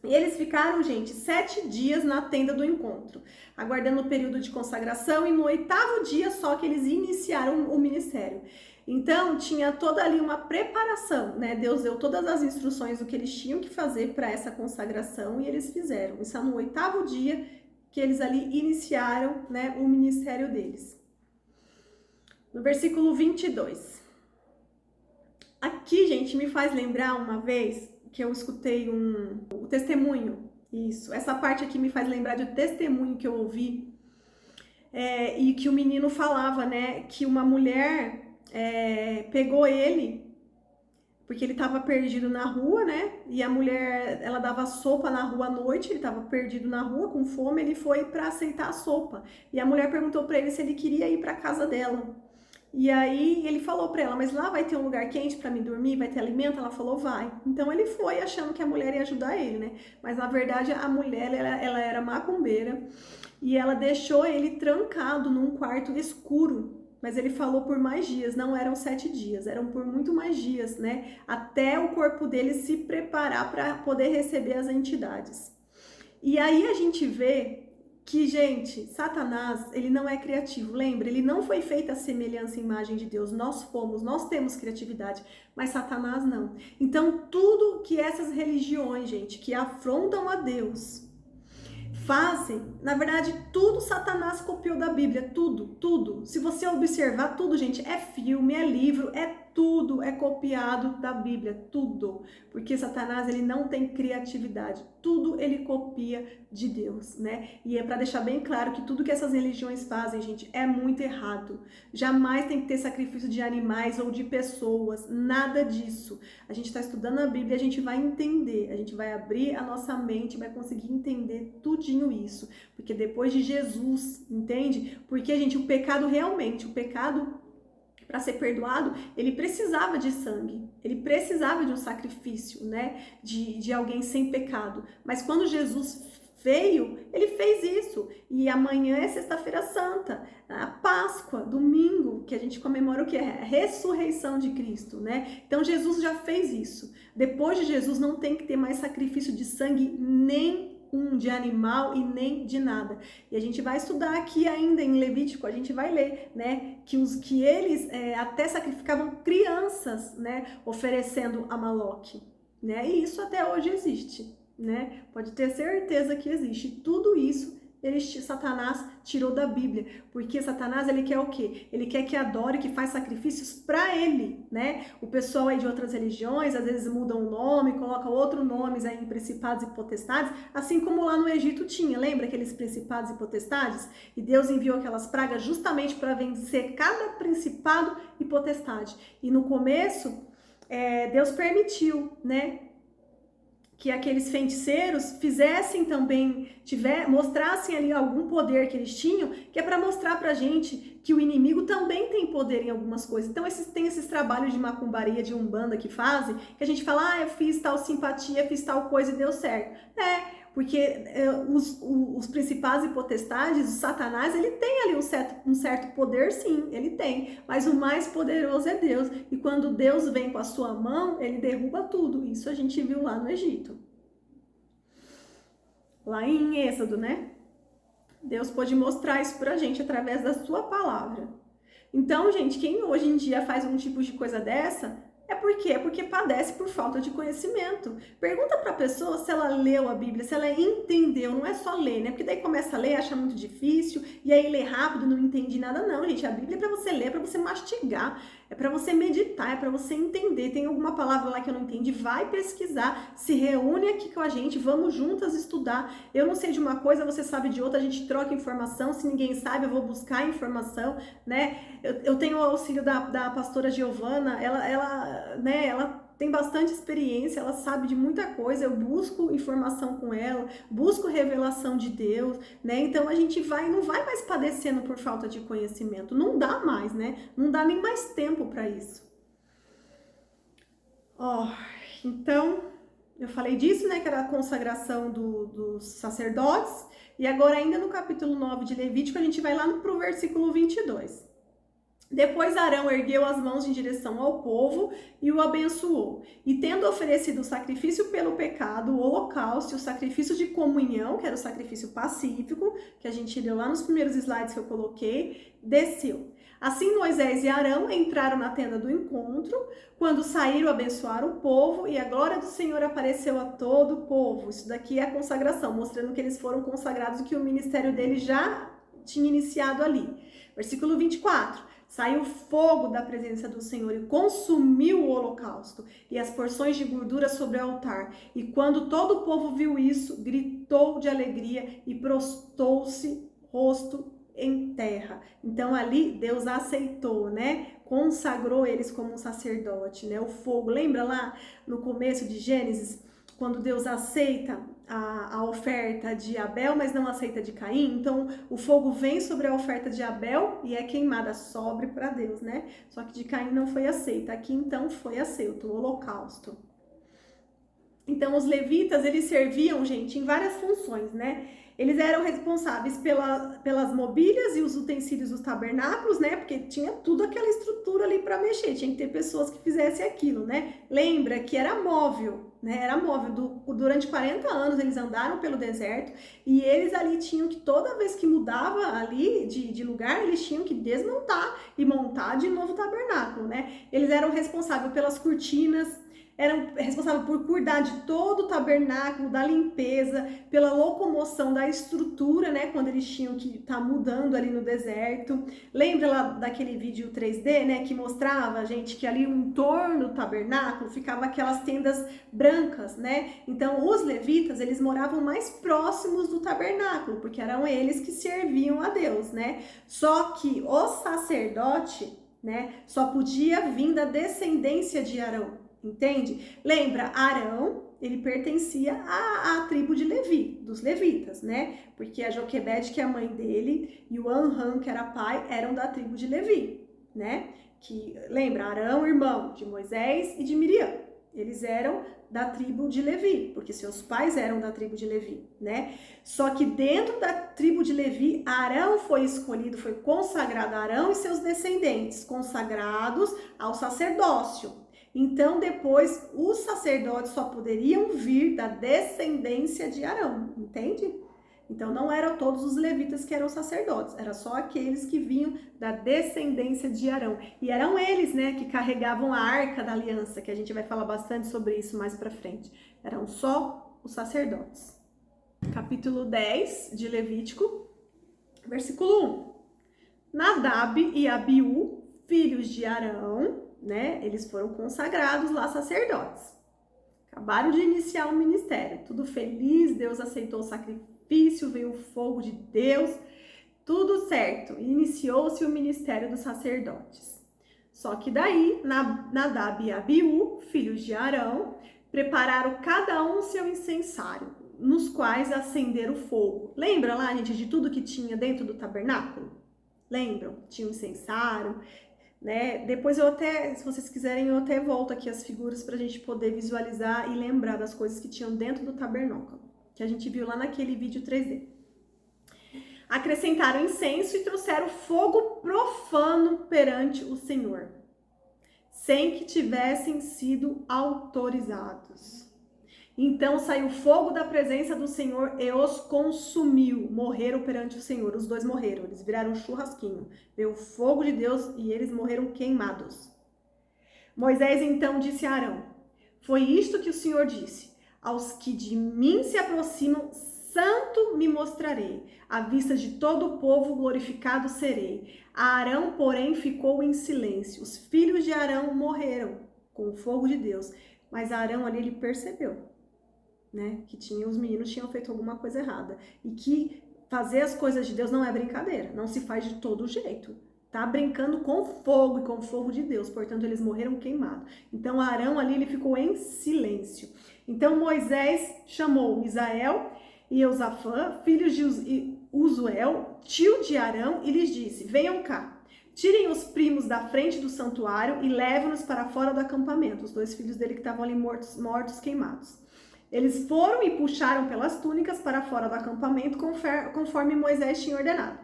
E eles ficaram, gente, 7 dias na tenda do encontro, aguardando o período de consagração, e no 8º dia só que eles iniciaram o ministério. Então, tinha toda ali uma preparação, né? Deus deu todas as instruções do que eles tinham que fazer para essa consagração e eles fizeram. Isso é no 8º dia que eles ali iniciaram, né, o ministério deles. No versículo 22. Aqui, gente, me faz lembrar uma vez que eu escutei o testemunho. Isso, essa parte aqui me faz lembrar de um testemunho que eu ouvi. E que o menino falava, né, que uma mulher pegou ele porque ele estava perdido na rua, né? E a mulher, ela dava sopa na rua à noite, ele estava perdido na rua com fome, ele foi para aceitar a sopa. E a mulher perguntou para ele se ele queria ir para casa dela. E aí ele falou para ela, mas lá vai ter um lugar quente para mim dormir, vai ter alimento? Ela falou, vai. Então ele foi achando que a mulher ia ajudar ele, né? Mas na verdade a mulher, ela era macumbeira e ela deixou ele trancado num quarto escuro. Mas ele falou por mais dias, não eram 7 dias, eram por muito mais dias, né? Até o corpo dele se preparar para poder receber as entidades. E aí a gente vê que, gente, Satanás, ele não é criativo, lembra? Ele não foi feito à semelhança e imagem de Deus, nós temos criatividade, mas Satanás não. Então, tudo que essas religiões, gente, que afrontam a Deus, fazem, na verdade, tudo Satanás copiou da Bíblia, tudo. Se você observar tudo, gente, é filme, é livro, tudo é copiado da Bíblia, tudo. Porque Satanás, ele não tem criatividade, tudo ele copia de Deus, né? E é para deixar bem claro que tudo que essas religiões fazem, gente, é muito errado. Jamais tem que ter sacrifício de animais ou de pessoas, nada disso. A gente está estudando a Bíblia, a gente vai entender, a gente vai abrir a nossa mente, vai conseguir entender tudinho isso. Porque depois de Jesus, entende? Porque, gente, o pecado, para ser perdoado, ele precisava de sangue, ele precisava de um sacrifício, né, de alguém sem pecado. Mas quando Jesus veio, ele fez isso. E amanhã é sexta-feira santa, a Páscoa, domingo, que a gente comemora o que? A ressurreição de Cristo, né? Então Jesus já fez isso. Depois de Jesus não tem que ter mais sacrifício de sangue nem de animal e nem de nada. E a gente vai estudar aqui ainda em Levítico, a gente vai ler, né, que eles até sacrificavam crianças, né, oferecendo a Moloque, né, e isso até hoje existe, né, pode ter certeza que existe. Tudo isso Satanás tirou da Bíblia, porque Satanás, ele quer o quê? Ele quer que adore, que faz sacrifícios para ele, né? O pessoal aí de outras religiões, às vezes mudam o nome, colocam outros nomes aí em principados e potestades, assim como lá no Egito tinha, lembra aqueles principados e potestades? E Deus enviou aquelas pragas justamente para vencer cada principado e potestade. E no começo, Deus permitiu, né, que aqueles feiticeiros fizessem também, mostrassem ali algum poder que eles tinham, que é para mostrar pra gente que o inimigo também tem poder em algumas coisas. Então tem esses trabalhos de macumbaria, de umbanda que fazem, que a gente fala, eu fiz tal simpatia, fiz tal coisa e deu certo. Porque os principais e potestades, o Satanás, ele tem ali um certo poder, sim, ele tem. Mas o mais poderoso é Deus. E quando Deus vem com a sua mão, ele derruba tudo. Isso a gente viu lá no Egito. Lá em Êxodo, né? Deus pode mostrar isso pra gente através da sua palavra. Então, gente, quem hoje em dia faz um tipo de coisa dessa... Por quê? É porque padece por falta de conhecimento. Pergunta para a pessoa se ela leu a Bíblia, se ela entendeu. Não é só ler, né? Porque daí começa a ler, acha muito difícil, e aí lê rápido, não entendi nada. Não, gente. A Bíblia é para você ler, é para você mastigar, é para você meditar, é para você entender. Tem alguma palavra lá que eu não entendi? Vai pesquisar, se reúne aqui com a gente, vamos juntas estudar. Eu não sei de uma coisa, você sabe de outra, a gente troca informação. Se ninguém sabe, eu vou buscar informação, né? Eu tenho o auxílio da pastora Giovana, ela tem bastante experiência, ela sabe de muita coisa, eu busco informação com ela, busco revelação de Deus, né? Então a gente não vai mais padecendo por falta de conhecimento, não dá mais, né? Não dá nem mais tempo para isso. Então, Eu falei disso, né, que era a consagração dos sacerdotes. E agora, ainda no capítulo 9 de Levítico, a gente vai lá pro versículo 22. Depois Arão ergueu as mãos em direção ao povo e o abençoou. E tendo oferecido o sacrifício pelo pecado, o holocausto e o sacrifício de comunhão, que era o sacrifício pacífico, que a gente leu lá nos primeiros slides que eu coloquei, desceu. Assim Moisés e Arão entraram na tenda do encontro, quando saíram abençoar o povo, e a glória do Senhor apareceu a todo o povo. Isso daqui é a consagração, mostrando que eles foram consagrados e que o ministério deles já tinha iniciado ali. Versículo 24. Saiu fogo da presença do Senhor e consumiu o holocausto e as porções de gordura sobre o altar. E quando todo o povo viu isso, gritou de alegria e prostou-se rosto em terra. Então ali Deus aceitou, né? Consagrou eles como um sacerdote, né? O fogo, lembra lá no começo de Gênesis, quando Deus aceita a oferta de Abel, mas não aceita de Caim? Então o fogo vem sobre a oferta de Abel e é queimada, sobre para Deus, né? Só que de Caim não foi aceita. Aqui então foi aceito o holocausto. Então os levitas, eles serviam, gente, em várias funções, né? Eles eram responsáveis pelas mobílias e os utensílios dos tabernáculos, né? Porque tinha tudo aquela estrutura ali para mexer, tinha que ter pessoas que fizessem aquilo, né? Lembra que era móvel, né? Era móvel. Durante 40 anos eles andaram pelo deserto e eles ali tinham que, toda vez que mudava ali de lugar, eles tinham que desmontar e montar de novo o tabernáculo, né? Eles eram responsáveis pelas cortinas, eram responsáveis por cuidar de todo o tabernáculo, da limpeza, pela locomoção da estrutura, né? Quando eles tinham que estar mudando ali no deserto. Lembra lá daquele vídeo 3D, né? Que mostrava, gente, que ali em torno do tabernáculo ficava aquelas tendas brancas, né? Então, os levitas, eles moravam mais próximos do tabernáculo, porque eram eles que serviam a Deus, né? Só que o sacerdote, né? Só podia vir da descendência de Arão. Entende? Lembra, Arão, ele pertencia à tribo de Levi, dos levitas, né? Porque a Joquebede, que é a mãe dele, e o Anram, que era pai, eram da tribo de Levi, né? Que, lembra, Arão, irmão de Moisés e de Miriam. Eles eram da tribo de Levi, porque seus pais eram da tribo de Levi, né? Só que dentro da tribo de Levi, Arão foi escolhido, foi consagrado, Arão e seus descendentes, consagrados ao sacerdócio. Então, depois, os sacerdotes só poderiam vir da descendência de Arão, entende? Então, não eram todos os levitas que eram sacerdotes, era só aqueles que vinham da descendência de Arão. E eram eles, né, que carregavam a arca da aliança, que a gente vai falar bastante sobre isso mais pra frente. Eram só os sacerdotes. Capítulo 10 de Levítico, versículo 1. Nadab e Abiú, filhos de Arão, né? Eles foram consagrados lá sacerdotes. Acabaram de iniciar o ministério. Tudo feliz, Deus aceitou o sacrifício, veio o fogo de Deus, tudo certo. Iniciou-se o ministério dos sacerdotes. Só que daí, Nadab e Abiú, filhos de Arão, prepararam cada um seu incensário, nos quais acenderam o fogo. Lembra lá, gente, de tudo que tinha dentro do tabernáculo? Lembram? Tinha um incensário, né? Depois eu até, se vocês quiserem, eu até volto aqui as figuras para a gente poder visualizar e lembrar das coisas que tinham dentro do tabernáculo, que a gente viu lá naquele vídeo 3D. Acrescentaram incenso e trouxeram fogo profano perante o Senhor, sem que tivessem sido autorizados. Então saiu fogo da presença do Senhor e os consumiu. Morreram perante o Senhor. Os dois morreram. Eles viraram um churrasquinho. Veio o fogo de Deus e eles morreram queimados. Moisés então disse a Arão: foi isto que o Senhor disse: aos que de mim se aproximam, santo me mostrarei. À vista de todo o povo glorificado serei. Arão, porém, ficou em silêncio. Os filhos de Arão morreram com o fogo de Deus. Mas Arão ali, ele percebeu, né, que os meninos tinham feito alguma coisa errada e que fazer as coisas de Deus não é brincadeira, não se faz de todo jeito, tá brincando com fogo e com o fogo de Deus, portanto eles morreram queimados. Então Arão ali, ele ficou em silêncio. Então Moisés chamou Misael e Eusafã, filhos de Uzuel, tio de Arão, e lhes disse: venham cá, tirem os primos da frente do santuário e levem-nos para fora do acampamento, os dois filhos dele que estavam ali mortos queimados. Eles foram e puxaram pelas túnicas para fora do acampamento, conforme Moisés tinha ordenado.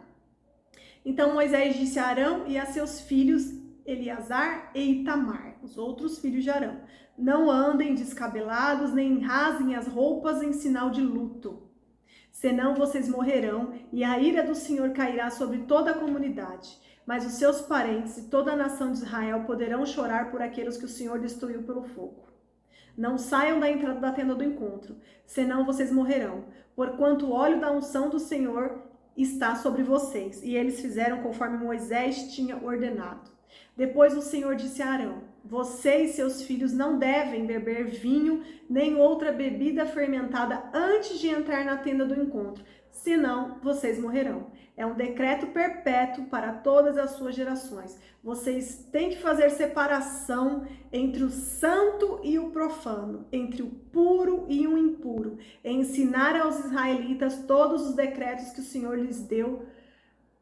Então Moisés disse a Arão e a seus filhos Eleazar e Itamar, os outros filhos de Arão: não andem descabelados, nem rasguem as roupas em sinal de luto, senão vocês morrerão, e a ira do Senhor cairá sobre toda a comunidade. Mas os seus parentes e toda a nação de Israel poderão chorar por aqueles que o Senhor destruiu pelo fogo. Não saiam da entrada da tenda do encontro, senão vocês morrerão, porquanto o óleo da unção do Senhor está sobre vocês. E eles fizeram conforme Moisés tinha ordenado. Depois o Senhor disse a Arão: você e seus filhos não devem beber vinho nem outra bebida fermentada antes de entrar na tenda do encontro, senão vocês morrerão. É um decreto perpétuo para todas as suas gerações. Vocês têm que fazer separação entre o santo e o profano, entre o puro e o impuro, e ensinar aos israelitas todos os decretos que o Senhor lhes deu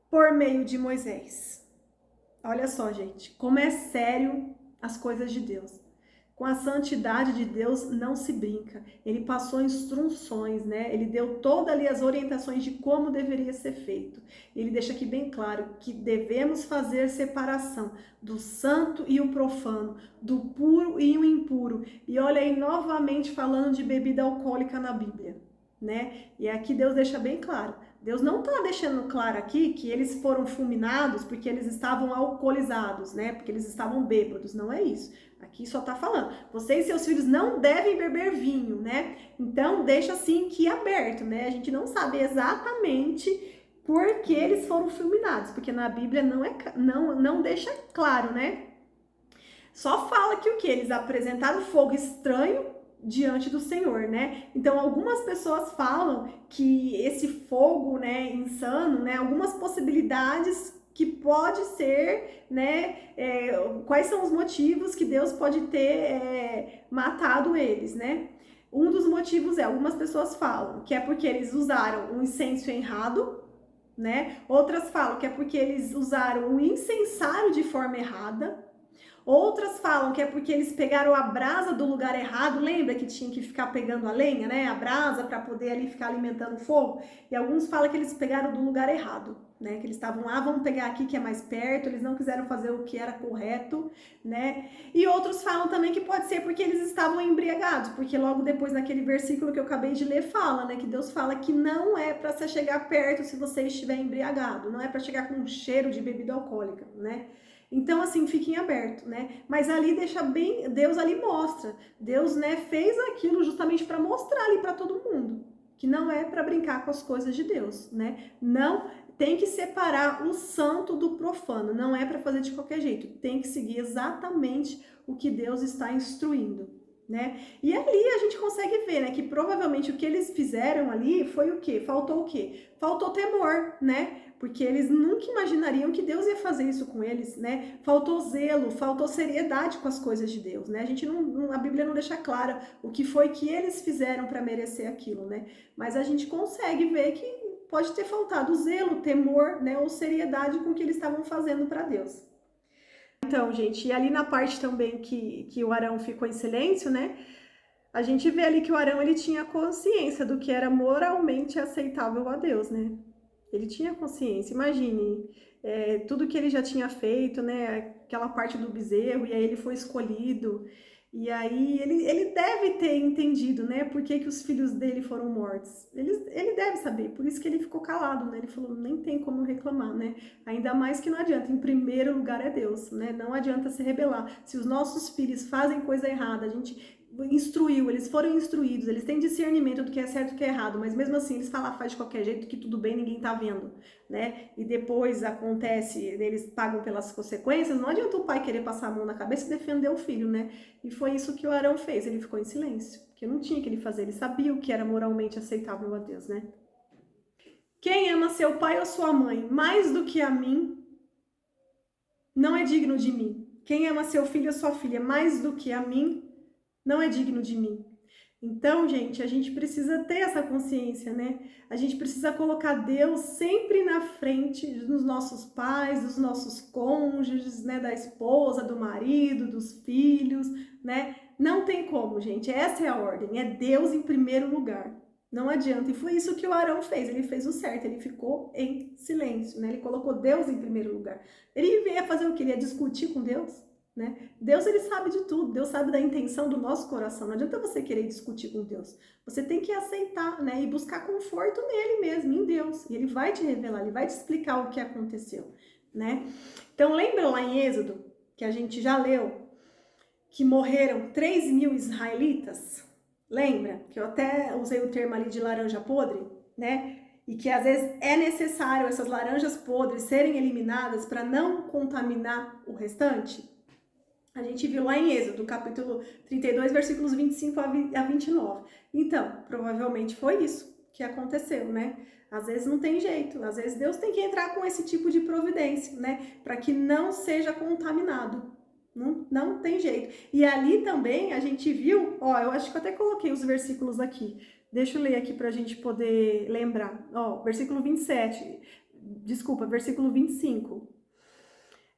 por meio de Moisés. Olha só, gente, como é sério as coisas de Deus. Com a santidade de Deus não se brinca. Ele passou instruções, né? Ele deu todas ali as orientações de como deveria ser feito. Ele deixa aqui bem claro que devemos fazer separação do santo e o profano, do puro e o impuro. E olha aí novamente falando de bebida alcoólica na Bíblia, né? E aqui Deus deixa bem claro. Deus não está deixando claro aqui que eles foram fulminados porque eles estavam alcoolizados, né? Porque eles estavam bêbados. Não é isso. Aqui só está falando, você e seus filhos não devem beber vinho, né? Então, deixa assim que aberto, né? A gente não sabe exatamente por que eles foram fulminados, porque na Bíblia não deixa claro, né? Só fala que o que? Eles apresentaram fogo estranho diante do Senhor, né? Então, algumas pessoas falam que esse fogo, né, insano, né, algumas possibilidades que pode ser, né, quais são os motivos que Deus pode ter matado eles, né? Um dos motivos algumas pessoas falam que é porque eles usaram um incenso errado, né? Outras falam que é porque eles usaram o incensário de forma errada. Outras falam que é porque eles pegaram a brasa do lugar errado. Lembra que tinha que ficar pegando a lenha, né? A brasa para poder ali ficar alimentando o fogo. E alguns falam que eles pegaram do lugar errado, né? Que eles estavam lá, vamos pegar aqui que é mais perto. Eles não quiseram fazer o que era correto, né? E outros falam também que pode ser porque eles estavam embriagados, porque logo depois naquele versículo que eu acabei de ler fala, né? Que Deus fala que não é para você chegar perto se você estiver embriagado, não é para chegar com um cheiro de bebida alcoólica, né? Então, assim, fiquem abertos, né? Mas ali deixa bem, Deus ali mostra. Deus, né, fez aquilo justamente para mostrar ali para todo mundo que não é para brincar com as coisas de Deus, né? Não tem que separar o santo do profano, não é para fazer de qualquer jeito. Tem que seguir exatamente o que Deus está instruindo, né? E ali a gente consegue ver, né, que provavelmente o que eles fizeram ali foi o quê? Faltou o quê? Faltou temor, né? Porque eles nunca imaginariam que Deus ia fazer isso com eles, né? Faltou zelo, faltou seriedade com as coisas de Deus, né? A Bíblia não deixa clara o que foi que eles fizeram para merecer aquilo, né? Mas a gente consegue ver que pode ter faltado zelo, temor, né? Ou seriedade com o que eles estavam fazendo para Deus. Então, gente, e ali na parte também que o Arão ficou em silêncio, né? A gente vê ali que o Arão, ele tinha consciência do que era moralmente aceitável a Deus, né? Ele tinha consciência, imagine, tudo que ele já tinha feito, né, aquela parte do bezerro, e aí ele foi escolhido, e aí ele deve ter entendido, né, por que os filhos dele foram mortos. Ele deve saber, por isso que ele ficou calado, né, ele falou, nem tem como reclamar, né, ainda mais que não adianta, em primeiro lugar é Deus, né, não adianta se rebelar. Se os nossos filhos fazem coisa errada, a gente eles foram instruídos, eles têm discernimento do que é certo e do que é errado, mas mesmo assim eles falam, faz de qualquer jeito, que tudo bem, ninguém tá vendo, né? E depois acontece, eles pagam pelas consequências, não adianta o pai querer passar a mão na cabeça e defender o filho, né? E foi isso que o Arão fez, ele ficou em silêncio, porque não tinha que ele fazer, ele sabia o que era moralmente aceitável a Deus, né? Quem ama seu pai ou sua mãe mais do que a mim, não é digno de mim. Quem ama seu filho ou sua filha mais do que a mim, não é digno de mim. Então, gente, a gente precisa ter essa consciência, né? A gente precisa colocar Deus sempre na frente dos nossos pais, dos nossos cônjuges, né? Da esposa, do marido, dos filhos, né? Não tem como, gente. Essa é a ordem. É Deus em primeiro lugar. Não adianta. E foi isso que o Arão fez. Ele fez o certo. Ele ficou em silêncio, né? Ele colocou Deus em primeiro lugar. Ele ia fazer o quê? Ele ia discutir com Deus, né? Deus, ele sabe de tudo. Deus sabe da intenção do nosso coração. Não adianta você querer discutir com Deus. Você tem que aceitar, né? E buscar conforto nele mesmo, em Deus. E ele vai te revelar, ele vai te explicar o que aconteceu, né? Então, lembra lá em Êxodo, que a gente já leu, que morreram 3.000 israelitas? Lembra? Que eu até usei o termo ali de laranja podre, né? E que às vezes é necessário essas laranjas podres serem eliminadas para não contaminar o restante? A gente viu lá em Êxodo, capítulo 32, versículos 25 a 29. Então, provavelmente foi isso que aconteceu, né? Às vezes não tem jeito, às vezes Deus tem que entrar com esse tipo de providência, né? Para que não seja contaminado. Não tem jeito. E ali também a gente viu, ó, eu acho que eu até coloquei os versículos aqui. Deixa eu ler aqui para a gente poder lembrar. Ó, versículo 27, desculpa, versículo 25.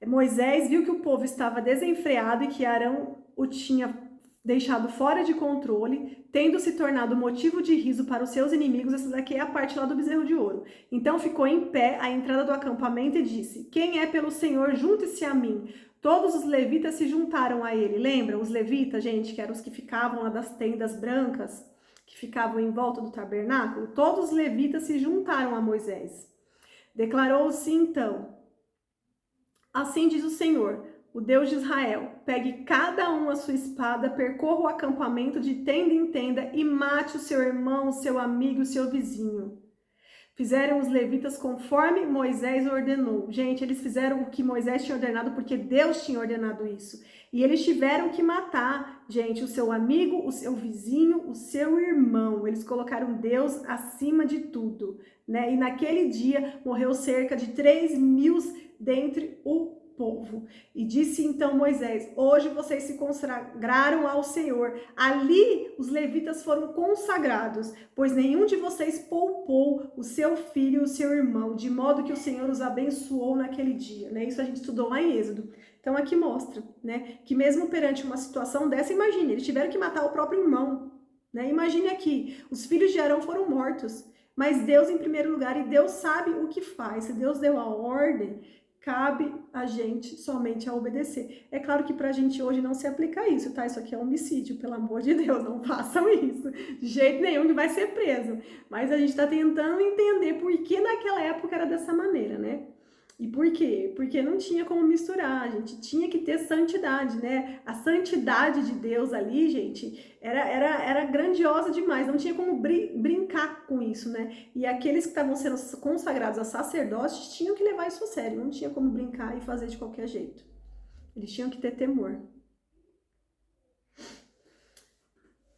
Moisés viu que o povo estava desenfreado e que Arão o tinha deixado fora de controle, tendo se tornado motivo de riso para os seus inimigos. Essa daqui é a parte lá do bezerro de ouro. Então ficou em pé à entrada do acampamento e disse: quem é pelo Senhor, junte-se a mim. Todos os levitas se juntaram a ele. Lembram os levitas, gente, que eram os que ficavam lá das tendas brancas, que ficavam em volta do tabernáculo? Todos os levitas se juntaram a Moisés. Declarou-se então: assim diz o Senhor, o Deus de Israel: pegue cada um a sua espada, percorra o acampamento de tenda em tenda e mate o seu irmão, o seu amigo, o seu vizinho. Fizeram os levitas conforme Moisés ordenou. Gente, eles fizeram o que Moisés tinha ordenado porque Deus tinha ordenado isso. E eles tiveram que matar, gente, o seu amigo, o seu vizinho, o seu irmão. Eles colocaram Deus acima de tudo, né? E naquele dia morreu cerca de 3.000 dentre o povo. E disse então Moisés: hoje vocês se consagraram ao Senhor. Ali os levitas foram consagrados, pois nenhum de vocês poupou o seu filho e o seu irmão, de modo que o Senhor os abençoou naquele dia, né? Isso a gente estudou lá em Êxodo. Então aqui mostra, né, que mesmo perante uma situação dessa, imagine, eles tiveram que matar o próprio irmão, né? Imagine aqui, os filhos de Arão foram mortos, mas Deus em primeiro lugar, e Deus sabe o que faz. Se Deus deu a ordem, cabe a gente somente a obedecer. É claro que pra gente hoje não se aplica isso, tá? Isso aqui é homicídio, pelo amor de Deus, não façam isso. De jeito nenhum que vai ser preso. Mas a gente tá tentando entender por que naquela época era dessa maneira, né? E por quê? Porque não tinha como misturar, a gente tinha que ter santidade, né? A santidade de Deus ali, gente, era grandiosa demais, não tinha como brincar com isso, né? E aqueles que estavam sendo consagrados a sacerdotes tinham que levar isso a sério, não tinha como brincar e fazer de qualquer jeito. Eles tinham que ter temor.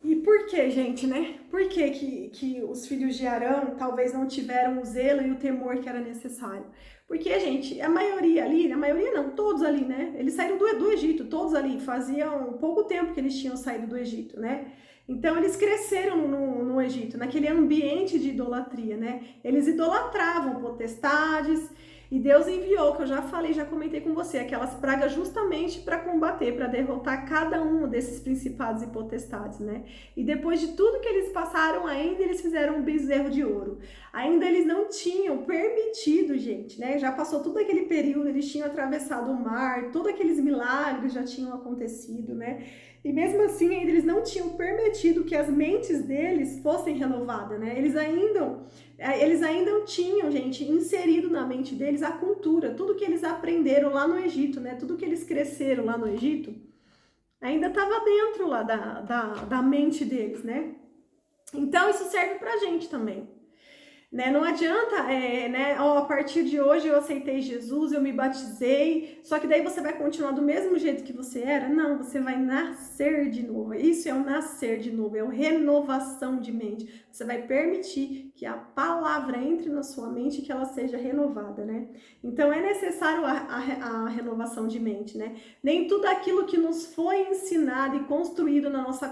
E por que, gente, né? Por que os filhos de Arão talvez não tiveram o zelo e o temor que era necessário? Porque, gente, a maioria ali, a maioria não, todos ali, né? Eles saíram do Egito, todos ali, faziam pouco tempo que eles tinham saído do Egito, né? Então, eles cresceram no Egito, naquele ambiente de idolatria, né? Eles idolatravam potestades, e Deus enviou, que eu já falei, já comentei com você, aquelas pragas justamente para combater, para derrotar cada um desses principados e potestades, né? E depois de tudo que eles passaram, ainda eles fizeram um bezerro de ouro. Ainda eles não tinham permitido, gente, né? Já passou todo aquele período, eles tinham atravessado o mar, todos aqueles milagres já tinham acontecido, né? E mesmo assim, ainda eles não tinham permitido que as mentes deles fossem renovadas, né? Eles ainda tinham, gente, inserido na mente deles a cultura, tudo que eles aprenderam lá no Egito, né? Tudo que eles cresceram lá no Egito, ainda estava dentro lá da mente deles, né? Então, isso serve pra gente também. Né? Não adianta, né? Oh, a partir de hoje eu aceitei Jesus, eu me batizei, só que daí você vai continuar do mesmo jeito que você era? Não, você vai nascer de novo. Isso é um nascer de novo, é uma renovação de mente. Você vai permitir que a palavra entre na sua mente e que ela seja renovada, né? Então é necessário a renovação de mente, né? Nem tudo aquilo que nos foi ensinado e construído na nossa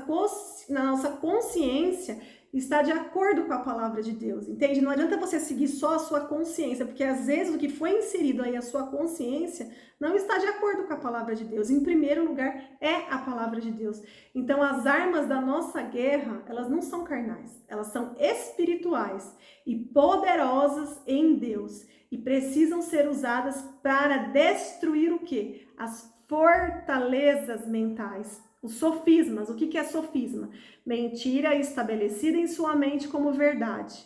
consciência está de acordo com a palavra de Deus, entende? Não adianta você seguir só a sua consciência, porque às vezes o que foi inserido aí, a sua consciência, não está de acordo com a palavra de Deus. Em primeiro lugar, é a palavra de Deus. Então, as armas da nossa guerra, elas não são carnais, elas são espirituais e poderosas em Deus. E precisam ser usadas para destruir o quê? As fortalezas mentais. Os sofismas. O que é sofisma? Mentira estabelecida em sua mente como verdade.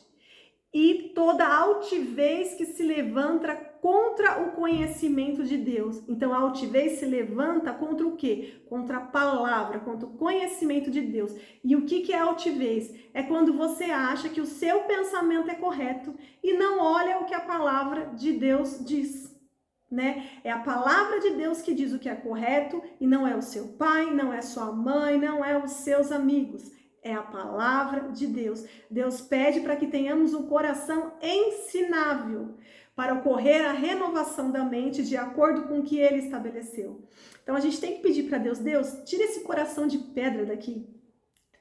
E toda altivez que se levanta contra o conhecimento de Deus. Então, a altivez se levanta contra o quê? Contra a palavra, contra o conhecimento de Deus. E o que é altivez? É quando você acha que o seu pensamento é correto e não olha o que a palavra de Deus diz. Né? É a palavra de Deus que diz o que é correto e não é o seu pai, não é sua mãe, não é os seus amigos. É a palavra de Deus. Deus pede para que tenhamos um coração ensinável para ocorrer a renovação da mente de acordo com o que Ele estabeleceu. Então a gente tem que pedir para Deus, Deus, tira esse coração de pedra daqui.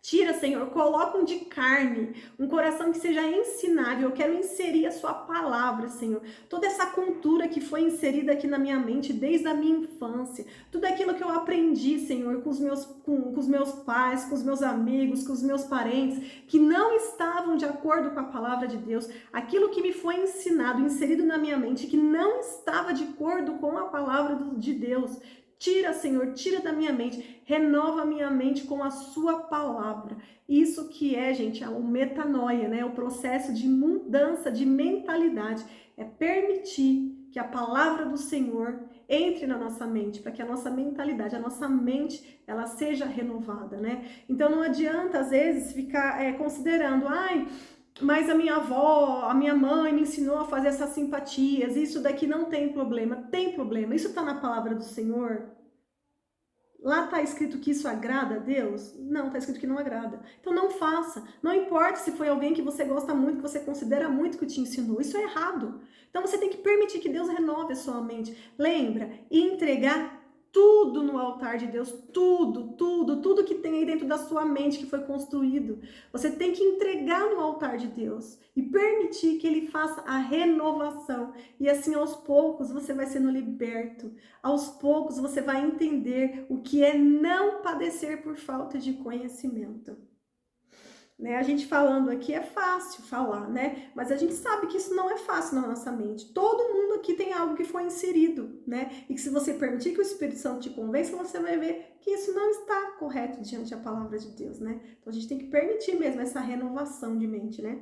Tira, Senhor, coloca um de carne, um coração que seja ensinável. Eu quero inserir a sua palavra, Senhor. Toda essa cultura que foi inserida aqui na minha mente desde a minha infância. Tudo aquilo que eu aprendi, Senhor, com os meus pais, com os meus amigos, com os meus parentes, que não estavam de acordo com a palavra de Deus. Aquilo que me foi ensinado, inserido na minha mente, que não estava de acordo com a palavra de Deus. Tira, Senhor, tira da minha mente, renova a minha mente com a sua palavra. Isso que é, gente, o metanoia, né? O processo de mudança de mentalidade. É permitir que a palavra do Senhor entre na nossa mente, para que a nossa mentalidade, a nossa mente, ela seja renovada, né? Então não adianta, às vezes, ficar considerando, mas a minha avó, a minha mãe me ensinou a fazer essas simpatias, isso daqui não tem problema. Tem problema, isso está na palavra do Senhor? Lá está escrito que isso agrada a Deus? Não, está escrito que não agrada. Então não faça. Não importa se foi alguém que você gosta muito, que você considera muito que te ensinou. Isso é errado. Então você tem que permitir que Deus renove a sua mente. Lembra? E entregar tudo no altar de Deus, tudo que tem aí dentro da sua mente que foi construído. Você tem que entregar no altar de Deus e permitir que Ele faça a renovação. E assim, aos poucos, você vai sendo liberto. Aos poucos, você vai entender o que é não padecer por falta de conhecimento. Né? A gente falando aqui é fácil falar, né? Mas a gente sabe que isso não é fácil na nossa mente. Todo mundo aqui tem algo que foi inserido, né? E que se você permitir que o Espírito Santo te convença, você vai ver que isso não está correto diante da palavra de Deus, né? Então a gente tem que permitir mesmo essa renovação de mente, né?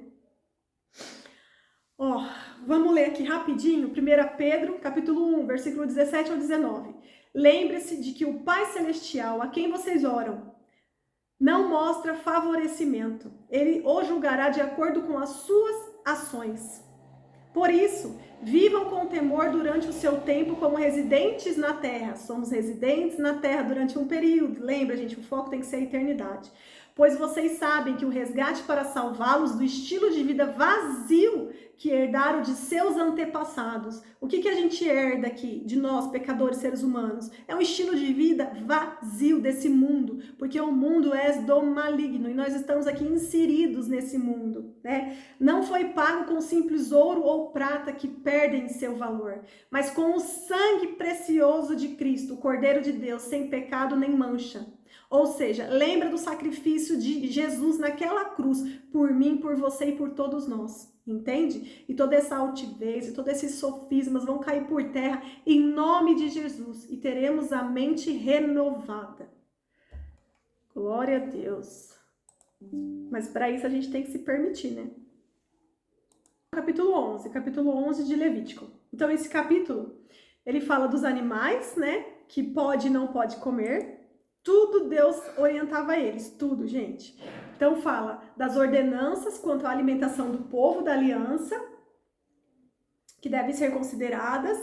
Vamos ler aqui rapidinho, 1 Pedro, capítulo 1, versículo 17 ao 19. Lembre-se de que o Pai Celestial, a quem vocês oram, não mostra favorecimento. Ele o julgará de acordo com as suas ações. Por isso, vivam com temor durante o seu tempo como residentes na terra. Somos residentes na terra durante um período. Lembra, gente, o foco tem que ser a eternidade. Pois vocês sabem que o resgate para salvá-los do estilo de vida vazio que herdaram de seus antepassados. O que a gente herda aqui, de nós, pecadores, seres humanos? É um estilo de vida vazio desse mundo, porque o mundo é do maligno e nós estamos aqui inseridos nesse mundo, né? Não foi pago com simples ouro ou prata que perdem seu valor, mas com o sangue precioso de Cristo, o Cordeiro de Deus, sem pecado nem mancha. Ou seja, lembra do sacrifício de Jesus naquela cruz, por mim, por você e por todos nós, entende? E toda essa altivez e todos esses sofismas vão cair por terra em nome de Jesus e teremos a mente renovada. Glória a Deus. Mas para isso a gente tem que se permitir, né? Capítulo 11 de Levítico. Então esse capítulo, ele fala dos animais, né? Que pode e não pode comer. Tudo Deus orientava eles, tudo, gente. Então fala das ordenanças quanto à alimentação do povo da aliança, que devem ser consideradas,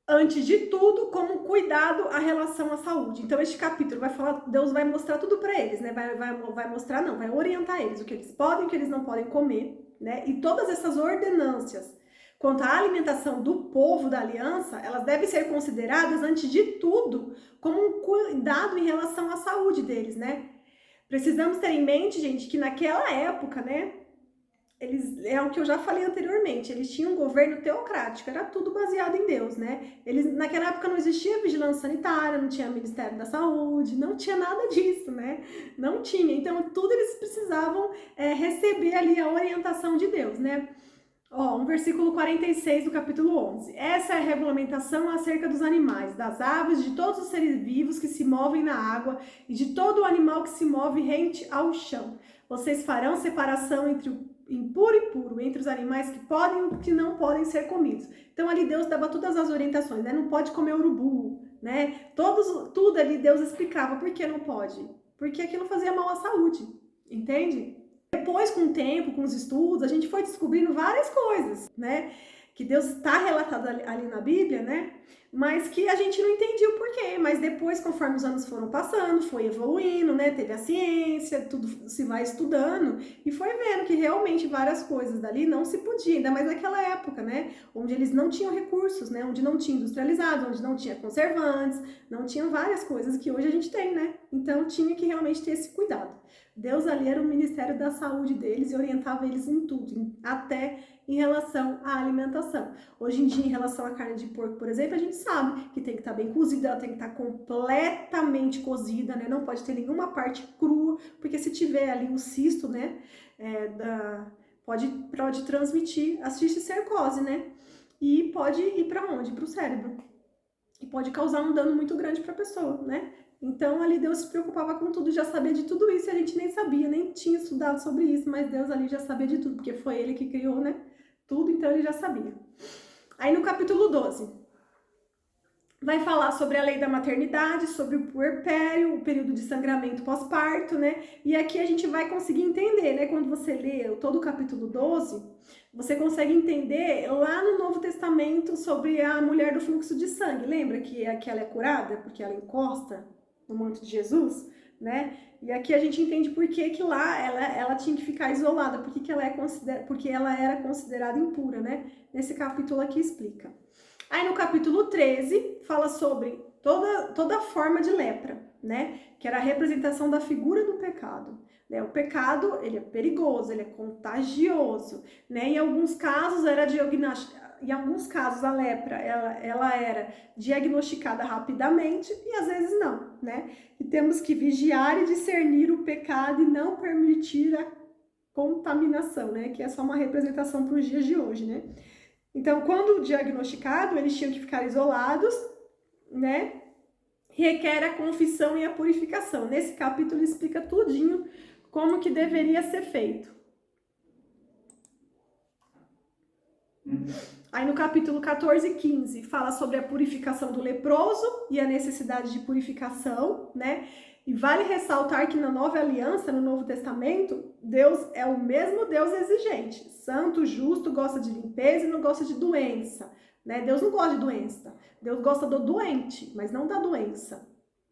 antes de tudo, como cuidado à relação à saúde. Então este capítulo vai falar, Deus vai mostrar tudo para eles, né? Vai orientar eles, o que eles podem e o que eles não podem comer, né? E todas essas ordenâncias quanto à alimentação do povo da aliança, elas devem ser consideradas, antes de tudo, como um cuidado em relação à saúde deles, né? Precisamos ter em mente, gente, que naquela época, né, é o que eu já falei anteriormente, eles tinham um governo teocrático, era tudo baseado em Deus, né? Naquela época não existia vigilância sanitária, não tinha Ministério da Saúde, não tinha nada disso, né? Não tinha. Então, tudo eles precisavam receber ali a orientação de Deus, né? Ó, um versículo 46 do capítulo 11. Essa é a regulamentação acerca dos animais, das aves, de todos os seres vivos que se movem na água e de todo o animal que se move rente ao chão. Vocês farão separação entre o impuro e puro, entre os animais que podem e que não podem ser comidos. Então ali Deus dava todas as orientações, né? Não pode comer urubu, né? Tudo ali Deus explicava por que não pode. Porque aquilo fazia mal à saúde, entende? Depois, com o tempo, com os estudos, a gente foi descobrindo várias coisas, né? Que Deus está relatado ali na Bíblia, né? Mas que a gente não entendia o porquê. Mas depois, conforme os anos foram passando, foi evoluindo, né? Teve a ciência, tudo se vai estudando e foi vendo que realmente várias coisas dali não se podia, ainda mais naquela época, né? Onde eles não tinham recursos, né? Onde não tinha industrializado, onde não tinha conservantes, não tinham várias coisas que hoje a gente tem, né? Então tinha que realmente ter esse cuidado. Deus ali era o Ministério da Saúde deles e orientava eles em tudo, até em relação à alimentação. Hoje em dia, em relação à carne de porco, por exemplo, a gente sabe que tem que estar bem cozida, ela tem que estar completamente cozida, né? Não pode ter nenhuma parte crua, porque se tiver ali um cisto, né, pode transmitir a cisticercose, né? E pode ir para onde? Para o cérebro. E pode causar um dano muito grande para a pessoa, né? Então, ali Deus se preocupava com tudo, já sabia de tudo isso, e a gente nem sabia, nem tinha estudado sobre isso, mas Deus ali já sabia de tudo, porque foi Ele que criou, né? Tudo, então Ele já sabia. Aí no capítulo 12, vai falar sobre a lei da maternidade, sobre o puerpério, o período de sangramento pós-parto, né? E aqui a gente vai conseguir entender, né? Quando você lê todo o capítulo 12, você consegue entender lá no Novo Testamento sobre a mulher do fluxo de sangue. Lembra que ela é curada porque ela encosta no manto de Jesus, né? E aqui a gente entende por que lá ela tinha que ficar isolada, porque ela era considerada impura, né? Nesse capítulo aqui explica. Aí no capítulo 13 fala sobre toda forma de lepra, né? Que era a representação da figura do pecado. Né? O pecado, ele é perigoso, ele é contagioso, né? Em alguns casos a lepra ela era diagnosticada rapidamente e às vezes não, né? E temos que vigiar e discernir o pecado e não permitir a contaminação, né? Que é só uma representação para os dias de hoje, né? Então, quando diagnosticado, eles tinham que ficar isolados, né? Requer a confissão e a purificação. Nesse capítulo explica tudinho como que deveria ser feito. Aí no capítulo 14 e 15 fala sobre a purificação do leproso e a necessidade de purificação, né? E vale ressaltar que na Nova Aliança, no Novo Testamento, Deus é o mesmo Deus exigente. Santo, justo, gosta de limpeza e não gosta de doença, né? Deus não gosta de doença. Deus gosta do doente, mas não da doença,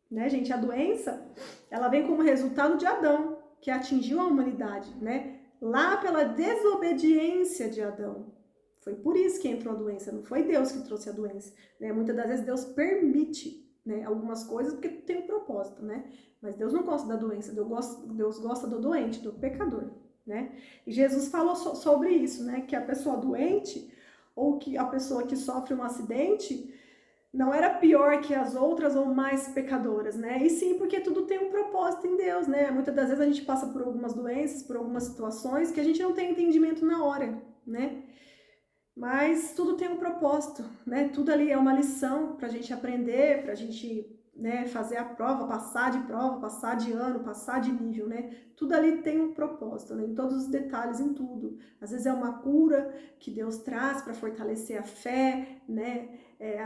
né, gente? A doença, ela vem como resultado de Adão, que atingiu a humanidade, né? Lá pela desobediência de Adão. Foi por isso que entrou a doença, não foi Deus que trouxe a doença, né? Muitas das vezes Deus permite, né, algumas coisas porque tem um propósito, né? Mas Deus não gosta da doença, Deus gosta do doente, do pecador, né? E Jesus falou sobre isso, né? Que a pessoa doente ou que a pessoa que sofre um acidente não era pior que as outras ou mais pecadoras, né? E sim, porque tudo tem um propósito em Deus, né? Muitas das vezes a gente passa por algumas doenças, por algumas situações que a gente não tem entendimento na hora, né? Mas tudo tem um propósito, né? Tudo ali é uma lição para a gente aprender, para a gente, né, fazer a prova, passar de ano, passar de nível, né? Tudo ali tem um propósito, né? Em todos os detalhes, em tudo. Às vezes é uma cura que Deus traz para fortalecer a fé, né?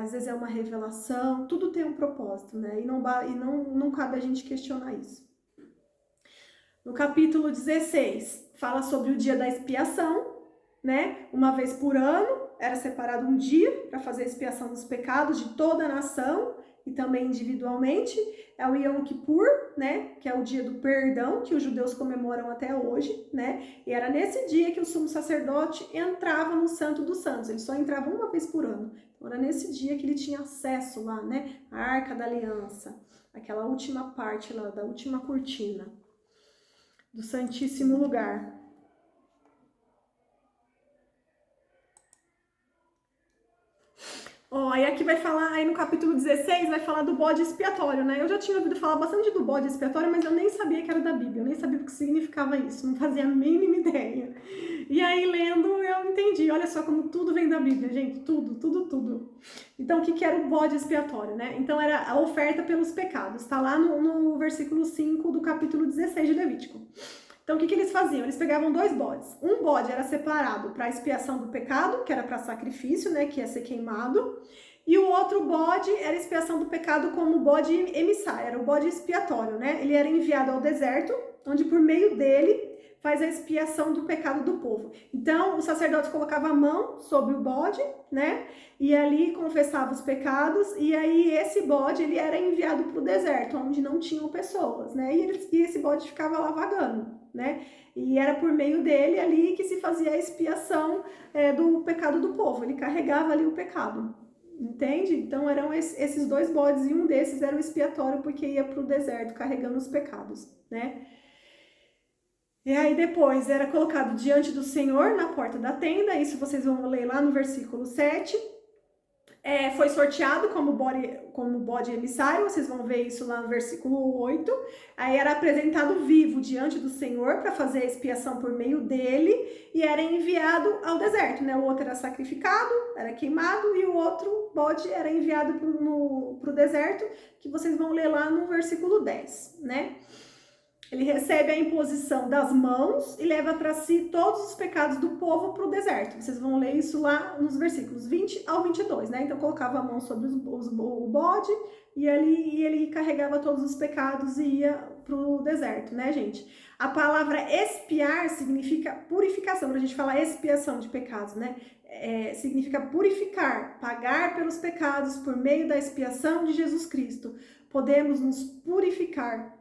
Às vezes é uma revelação, tudo tem um propósito, né? E não cabe a gente questionar isso. No capítulo 16, fala sobre o dia da expiação, né? Uma vez por ano, era separado um dia para fazer a expiação dos pecados de toda a nação e também individualmente. É o Yom Kippur, né? Que é o dia do perdão, que os judeus comemoram até hoje, né? E era nesse dia que o sumo sacerdote entrava no Santo dos Santos. Ele só entrava uma vez por ano. Então, era nesse dia que ele tinha acesso lá, né? A Arca da Aliança, aquela última parte lá, da última cortina. do Santíssimo Lugar. Ó, aí aqui vai falar, aí no capítulo 16 vai falar do bode expiatório, né? Eu já tinha ouvido falar bastante do bode expiatório, mas eu nem sabia que era da Bíblia, eu nem sabia o que significava isso, não fazia a mínima ideia. E aí, lendo, eu entendi, olha só como tudo vem da Bíblia, gente, tudo. Então, o que era o bode expiatório, né? Então, era a oferta pelos pecados, tá lá no versículo 5 do capítulo 16 de Levítico. Então, o que eles faziam? Eles pegavam 2 bodes. Um bode era separado para expiação do pecado, que era para sacrifício, né, que ia ser queimado. E o outro bode era expiação do pecado como bode emissário, era o bode expiatório, né? Ele era enviado ao deserto, onde por meio dele faz a expiação do pecado do povo. Então, o sacerdote colocava a mão sobre o bode, né? E ali confessava os pecados, e aí esse bode, ele era enviado para o deserto, onde não tinham pessoas, né? E esse bode ficava lá vagando, né? E era por meio dele ali que se fazia a expiação do pecado do povo, ele carregava ali o pecado, entende? Então, eram esses 2 bodes, e um desses era o expiatório, porque ia para o deserto carregando os pecados, né? E aí depois era colocado diante do Senhor na porta da tenda, isso vocês vão ler lá no versículo 7. Foi sorteado como bode emissário, vocês vão ver isso lá no versículo 8. Aí era apresentado vivo diante do Senhor para fazer a expiação por meio dele e era enviado ao deserto, né? O outro era sacrificado, era queimado, e o outro bode era enviado para o deserto, que vocês vão ler lá no versículo 10, né? Ele recebe a imposição das mãos e leva para si todos os pecados do povo para o deserto. Vocês vão ler isso lá nos versículos 20 ao 22, né? Então, colocava a mão sobre o bode e ele carregava todos os pecados e ia para o deserto, né, gente? A palavra expiar significa purificação. Quando a gente fala expiação de pecados, né? Significa purificar, pagar pelos pecados por meio da expiação de Jesus Cristo. Podemos nos purificar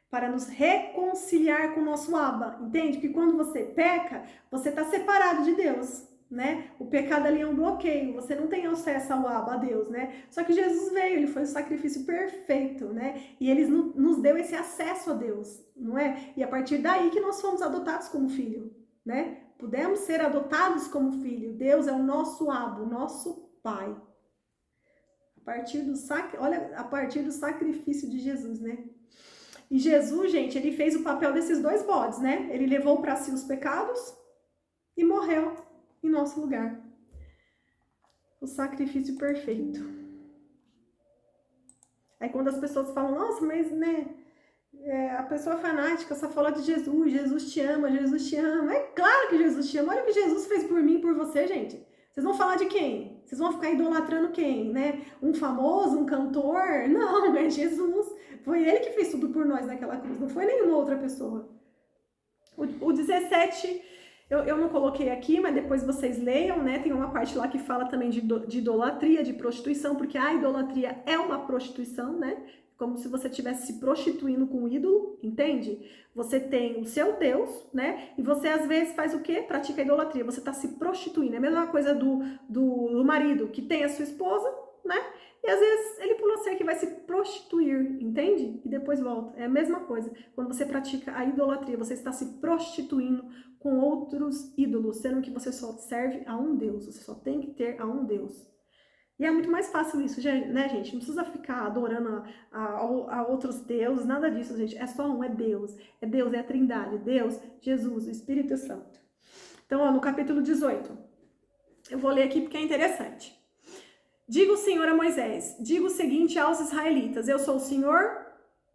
para nos reconciliar com o nosso Abba, entende? Porque quando você peca, você está separado de Deus, né? O pecado ali é um bloqueio, você não tem acesso ao Abba, a Deus, né? Só que Jesus veio, ele foi o sacrifício perfeito, né? E ele nos deu esse acesso a Deus, não é? E a partir daí que nós fomos adotados como filho, né? Pudemos ser adotados como filho. Deus é o nosso Abba, o nosso Pai. A partir do sacrifício de Jesus, né? E Jesus, gente, ele fez o papel desses 2 bodes, né? Ele levou para si os pecados e morreu em nosso lugar. O sacrifício perfeito. Aí quando as pessoas falam, nossa, mas, né, a pessoa fanática só fala de Jesus, Jesus te ama, Jesus te ama. É claro que Jesus te ama. Olha o que Jesus fez por mim e por você, gente. Vocês vão falar de quem? Vocês vão ficar idolatrando quem, né? Um famoso, um cantor? Não, é Jesus. Foi ele que fez tudo por nós naquela cruz, não foi nenhuma outra pessoa. O 17, eu não coloquei aqui, mas depois vocês leiam, né? Tem uma parte lá que fala também de idolatria, de prostituição, porque a idolatria é uma prostituição, né? Como se você estivesse se prostituindo com o ídolo, entende? Você tem o seu Deus, né? E você às vezes faz o quê? Pratica a idolatria, você está se prostituindo. É a mesma coisa do marido que tem a sua esposa, né? E às vezes ele pula cerca que vai se prostituir, entende? E depois volta. É a mesma coisa. Quando você pratica a idolatria, você está se prostituindo com outros ídolos, sendo que você só serve a um Deus. Você só tem que ter a um Deus. E é muito mais fácil isso, né, gente? Não precisa ficar adorando a outros deuses, nada disso, gente. É só um, é Deus. É Deus, é a Trindade. Deus, Jesus, o Espírito Santo. Então, ó, no capítulo 18, eu vou ler aqui porque é interessante. Diga o Senhor a Moisés, diga o seguinte aos israelitas, eu sou o Senhor,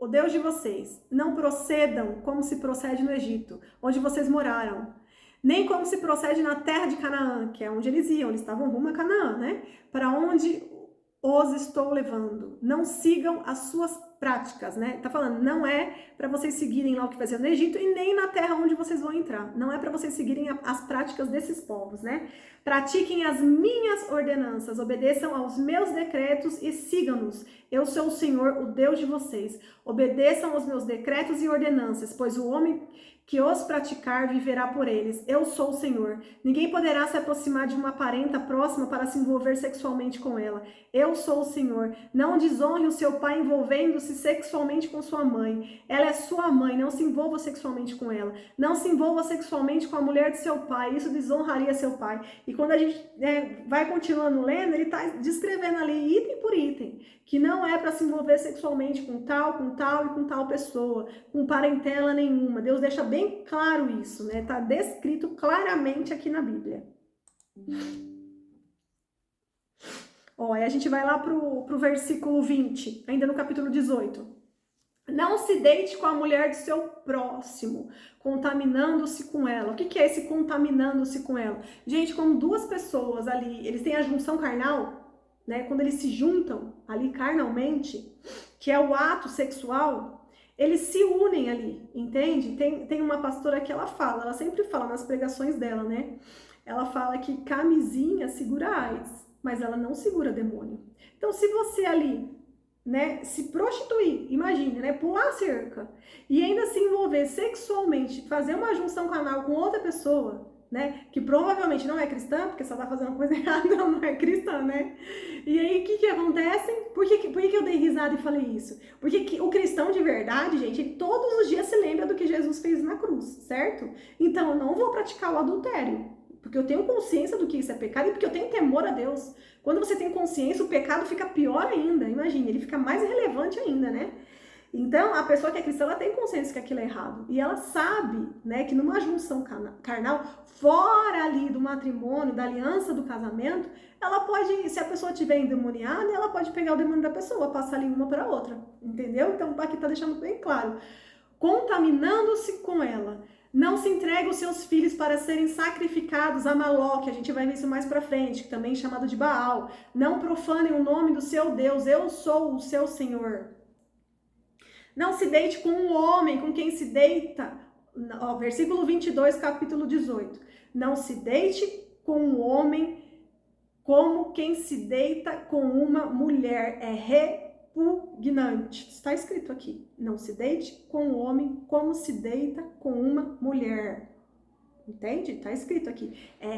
o Deus de vocês. Não procedam como se procede no Egito, onde vocês moraram. Nem como se procede na terra de Canaã, que é onde eles iam, eles estavam rumo a Canaã, né? Para onde os estou levando. Não sigam as suas práticas, né? Tá falando, não é para vocês seguirem lá o que faziam no Egito e nem na terra onde vocês vão entrar. Não é para vocês seguirem as práticas desses povos, né? Pratiquem as minhas ordenanças, obedeçam aos meus decretos e sigam-nos. Eu sou o Senhor, o Deus de vocês. Obedeçam aos meus decretos e ordenanças, pois o homem que os praticar viverá por eles. Eu sou o Senhor. Ninguém poderá se aproximar de uma parenta próxima para se envolver sexualmente com ela. Eu sou o Senhor. Não desonre o seu pai envolvendo-se sexualmente com sua mãe. Ela é sua mãe, não se envolva sexualmente com ela. Não se envolva sexualmente com a mulher de seu pai, isso desonraria seu pai. E quando a gente vai continuando lendo, ele está descrevendo ali item por item, que não é para se envolver sexualmente com tal e com tal pessoa, com parentela nenhuma. Deus deixa bem claro isso, né? Está descrito claramente aqui na Bíblia. Ó, aí a gente vai lá pro versículo 20, ainda no capítulo 18. Não se deite com a mulher do seu próximo, contaminando-se com ela. O que é esse contaminando-se com ela? Gente, quando duas pessoas ali, eles têm a junção carnal, né? Quando eles se juntam ali carnalmente, que é o ato sexual, eles se unem ali, entende? Tem uma pastora que ela sempre fala nas pregações dela, né? Ela fala que camisinha segura AIDS, mas ela não segura demônio. Então, se você ali, né, se prostituir, imagine, né, pular a cerca e ainda se envolver sexualmente, fazer uma junção carnal com outra pessoa, né, que provavelmente não é cristã, porque só tá fazendo coisa errada, não é cristã, né? E aí, o que acontece? Por que eu dei risada e falei isso? Porque o cristão de verdade, gente, ele todos os dias se lembra do que Jesus fez na cruz, certo? Então, eu não vou praticar o adultério, porque eu tenho consciência do que isso é pecado e porque eu tenho temor a Deus. Quando você tem consciência, o pecado fica pior ainda. Imagina, ele fica mais relevante ainda, né? Então, a pessoa que é cristã, ela tem consciência que aquilo é errado. E ela sabe, né, que numa junção carnal, fora ali do matrimônio, da aliança do casamento, ela pode, se a pessoa estiver endemoniada, ela pode pegar o demônio da pessoa, passar ali uma para outra. Entendeu? Então, aqui tá deixando bem claro. Contaminando-se com ela. Não se entregue os seus filhos para serem sacrificados a Maloque, a gente vai ver isso mais pra frente, que também é chamado de Baal. Não profanem o nome do seu Deus, eu sou o seu Senhor. Não se deite com um homem com quem se deita, ó, versículo 22, capítulo 18. Não se deite com um homem como quem se deita com uma mulher, é repugnante. Está escrito aqui. Não se deite com um homem como se deita com uma mulher. Entende? Está escrito aqui. É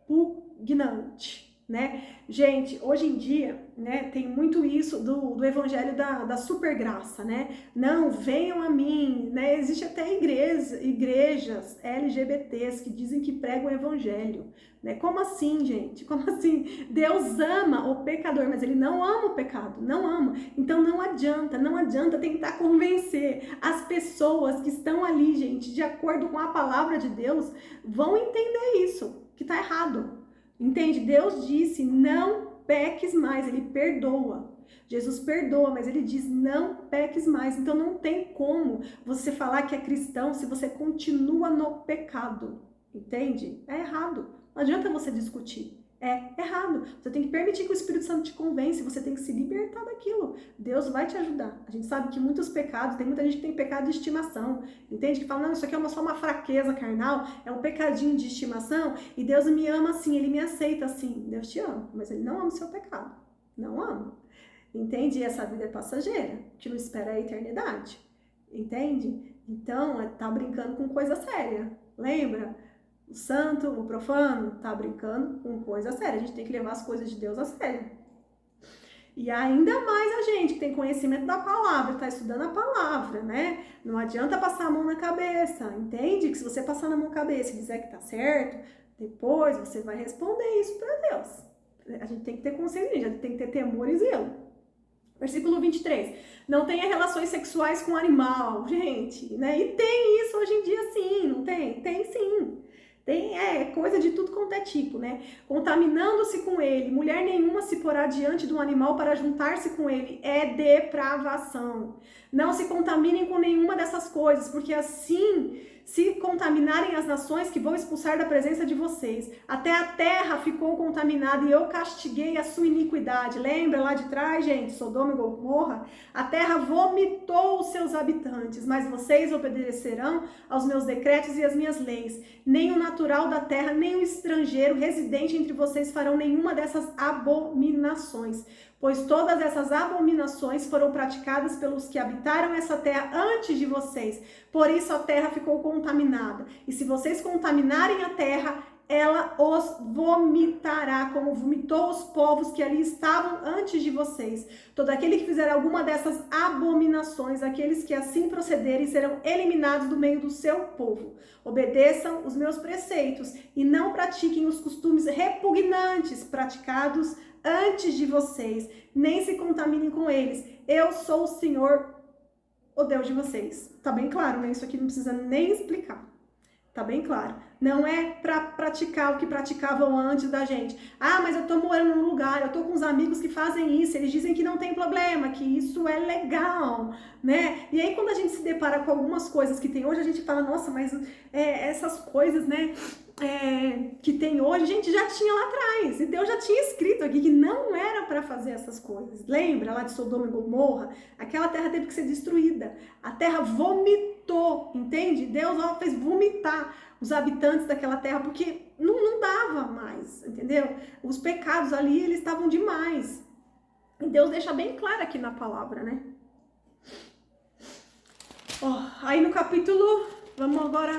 repugnante, né? Gente, hoje em dia, né, tem muito isso do evangelho da supergraça, né? Não, venham a mim, né? Existe até igrejas LGBTs que dizem que pregam o evangelho, né? Como assim, gente? Como assim? Deus ama o pecador, mas ele não ama o pecado, não ama. Então não adianta tentar convencer as pessoas que estão ali, gente, de acordo com a palavra de Deus, vão entender isso, que tá errado. Entende? Deus disse, não peques mais, ele perdoa. Jesus perdoa, mas ele diz, não peques mais. Então não tem como você falar que é cristão se você continua no pecado. Entende? É errado. Não adianta você discutir. É errado. Você tem que permitir que o Espírito Santo te convence, você tem que se libertar daquilo. Deus vai te ajudar. A gente sabe que muitos pecados, tem muita gente que tem pecado de estimação, entende? Que fala, não, isso aqui é só uma fraqueza carnal, é um pecadinho de estimação, e Deus me ama assim, Ele me aceita assim. Deus te ama, mas Ele não ama o seu pecado. Não ama. Entende? E essa vida é passageira, que não espera a eternidade. Entende? Então, tá brincando com coisa séria. Lembra? O santo, o profano, tá brincando com coisa séria. A gente tem que levar as coisas de Deus a sério. E ainda mais a gente que tem conhecimento da palavra, tá estudando a palavra, né? Não adianta passar a mão na cabeça, entende? Que se você passar na mão na cabeça e dizer que tá certo, depois você vai responder isso para Deus. A gente tem que ter consciência, a gente tem que ter temor e zelo. Versículo 23. Não tenha relações sexuais com animal, gente, né? E tem isso hoje em dia sim, não tem? Tem sim. Tem coisa de tudo quanto é tipo, né? Contaminando-se com ele, mulher nenhuma se porá diante de um animal para juntar-se com ele, é depravação. Não se contaminem com nenhuma dessas coisas, porque assim se contaminarem as nações que vou expulsar da presença de vocês. Até a terra ficou contaminada e eu castiguei a sua iniquidade. Lembra lá de trás, gente? Sodoma e Gomorra? A terra vomitou os seus habitantes, mas vocês obedecerão aos meus decretos e às minhas leis. Nem o natural da terra, nem o estrangeiro residente entre vocês farão nenhuma dessas abominações, pois todas essas abominações foram praticadas pelos que habitaram essa terra antes de vocês. Por isso a terra ficou contaminada. E se vocês contaminarem a terra, ela os vomitará, como vomitou os povos que ali estavam antes de vocês. Todo aquele que fizer alguma dessas abominações, aqueles que assim procederem, serão eliminados do meio do seu povo. Obedeçam os meus preceitos e não pratiquem os costumes repugnantes praticados antes de vocês, nem se contaminem com eles. Eu sou o Senhor, o Deus de vocês. Tá bem claro, né? Isso aqui não precisa nem explicar. Tá bem claro. Não é para praticar o que praticavam antes da gente. Ah, mas eu tô morando num lugar, eu tô com uns amigos que fazem isso, eles dizem que não tem problema, que isso é legal, né? E aí quando a gente se depara com algumas coisas que tem hoje, a gente fala, nossa, mas essas coisas, né, que tem hoje, a gente já tinha lá atrás. E Deus já tinha escrito aqui que não era para fazer essas coisas. Lembra lá de Sodoma e Gomorra? Aquela terra teve que ser destruída. A terra vomitou, entende? Deus fez vomitar os habitantes daquela terra, porque não dava mais, entendeu? Os pecados ali, eles estavam demais. E Deus deixa bem claro aqui na palavra, né? Aí no capítulo, vamos agora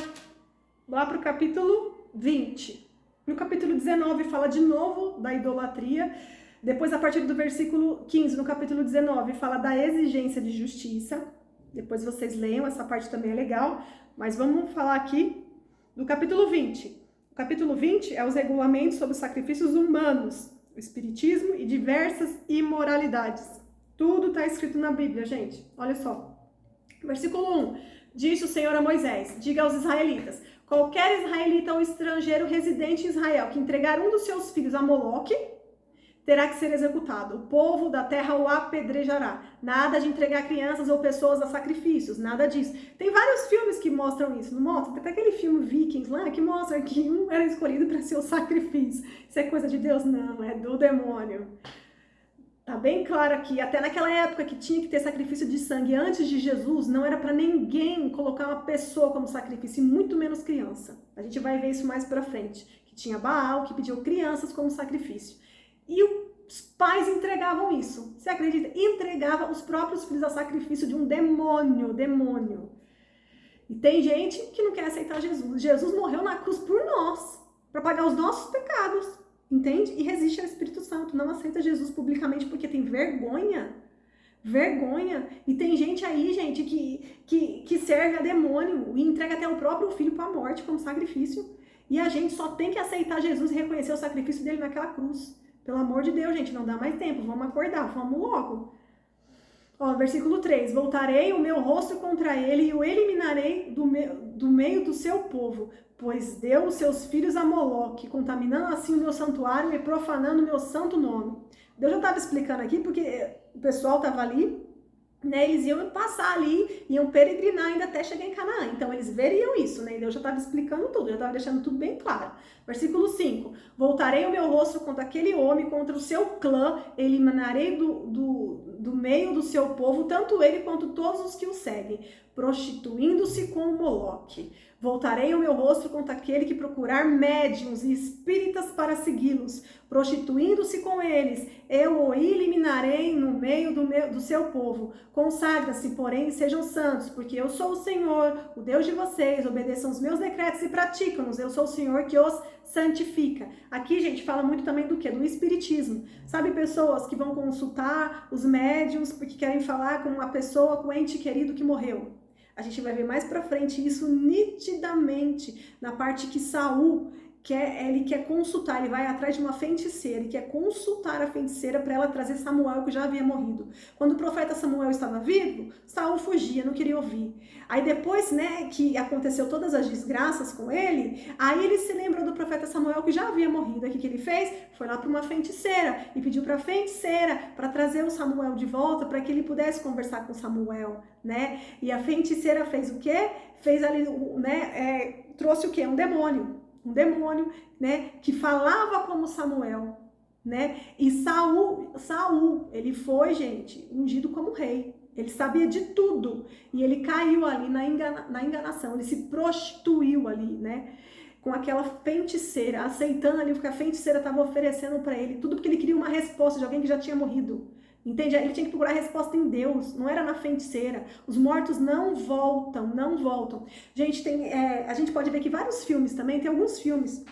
lá para o capítulo 20. No capítulo 19 fala de novo da idolatria. Depois, a partir do versículo 15, no capítulo 19, fala da exigência de justiça. Depois vocês leiam, essa parte também é legal. Mas vamos falar aqui do capítulo 20. O capítulo 20 é os regulamentos sobre sacrifícios humanos, o espiritismo e diversas imoralidades. Tudo está escrito na Bíblia, gente. Olha só. Versículo 1. Disse o Senhor a Moisés, diga aos israelitas, qualquer israelita ou estrangeiro residente em Israel que entregar um dos seus filhos a Moloque, terá que ser executado. O povo da terra o apedrejará. Nada de entregar crianças ou pessoas a sacrifícios, nada disso. Tem vários filmes que mostram isso, não mostra? Tem aquele filme Vikings lá que mostra que um era escolhido para ser o sacrifício. Isso é coisa de Deus? Não, é do demônio. Tá bem claro aqui, até naquela época que tinha que ter sacrifício de sangue antes de Jesus, não era para ninguém colocar uma pessoa como sacrifício, e muito menos criança. A gente vai ver isso mais pra frente, que tinha Baal, que pediu crianças como sacrifício. E os pais entregavam isso. Você acredita? Entregavam os próprios filhos a sacrifício de um demônio. E tem gente que não quer aceitar Jesus. Jesus morreu na cruz por nós, para pagar os nossos pecados. Entende? E resiste ao Espírito Santo. Não aceita Jesus publicamente porque tem vergonha. Vergonha. E tem gente aí, gente, que serve a demônio e entrega até o próprio filho para a morte como sacrifício. E a gente só tem que aceitar Jesus e reconhecer o sacrifício dele naquela cruz. Pelo amor de Deus, gente, não dá mais tempo. Vamos acordar, vamos logo. Versículo 3. Voltarei o meu rosto contra ele e o eliminarei do meio do seu povo, pois deu os seus filhos a Moloque, contaminando assim o meu santuário e profanando o meu santo nome. Deus já estava explicando aqui, porque o pessoal estava ali, né, eles iam passar ali, iam peregrinar ainda até chegar em Canaã. Então, eles veriam isso, né? E Deus já estava explicando tudo, já estava deixando tudo bem claro. Versículo 5. Voltarei o meu rosto contra aquele homem, contra o seu clã, eliminarei do meio do seu povo, tanto ele quanto todos os que o seguem, prostituindo-se com Moloque. Voltarei o meu rosto contra aquele que procurar médiuns e espíritas para segui-los, prostituindo-se com eles. Eu o eliminarei no meio do seu povo. Consagra-se, porém, e sejam santos, porque eu sou o Senhor, o Deus de vocês. Obedeçam os meus decretos e praticam-nos. Eu sou o Senhor que os santifica. Aqui, gente, fala muito também do quê? Do espiritismo. Sabe, pessoas que vão consultar os médiuns porque querem falar com uma pessoa, com um ente querido que morreu. A gente vai ver mais pra frente isso nitidamente na parte que Saul ele quer consultar, ele vai atrás de uma feiticeira, ele quer consultar a feiticeira para ela trazer Samuel, que já havia morrido. Quando o profeta Samuel estava vivo, Saul fugia, não queria ouvir. Aí depois, né, que aconteceu todas as desgraças com ele, aí ele se lembrou do profeta Samuel, que já havia morrido. Aí o que ele fez? Foi lá para uma feiticeira e pediu para a feiticeira para trazer o Samuel de volta, para que ele pudesse conversar com Samuel, né? E a feiticeira fez o quê? Fez ali, né, trouxe o quê? Um demônio, né, que falava como Samuel, né? E Saul, ele foi, gente, ungido como rei. Ele sabia de tudo e ele caiu ali na enganação, ele se prostituiu ali, né? Com aquela feiticeira, aceitando ali o que a feiticeira estava oferecendo para ele, tudo porque ele queria uma resposta de alguém que já tinha morrido. Entende? Ele tinha que procurar resposta em Deus, não era na feiticeira. Os mortos não voltam, não voltam. Gente, a gente pode ver que vários filmes também, tem alguns filmes,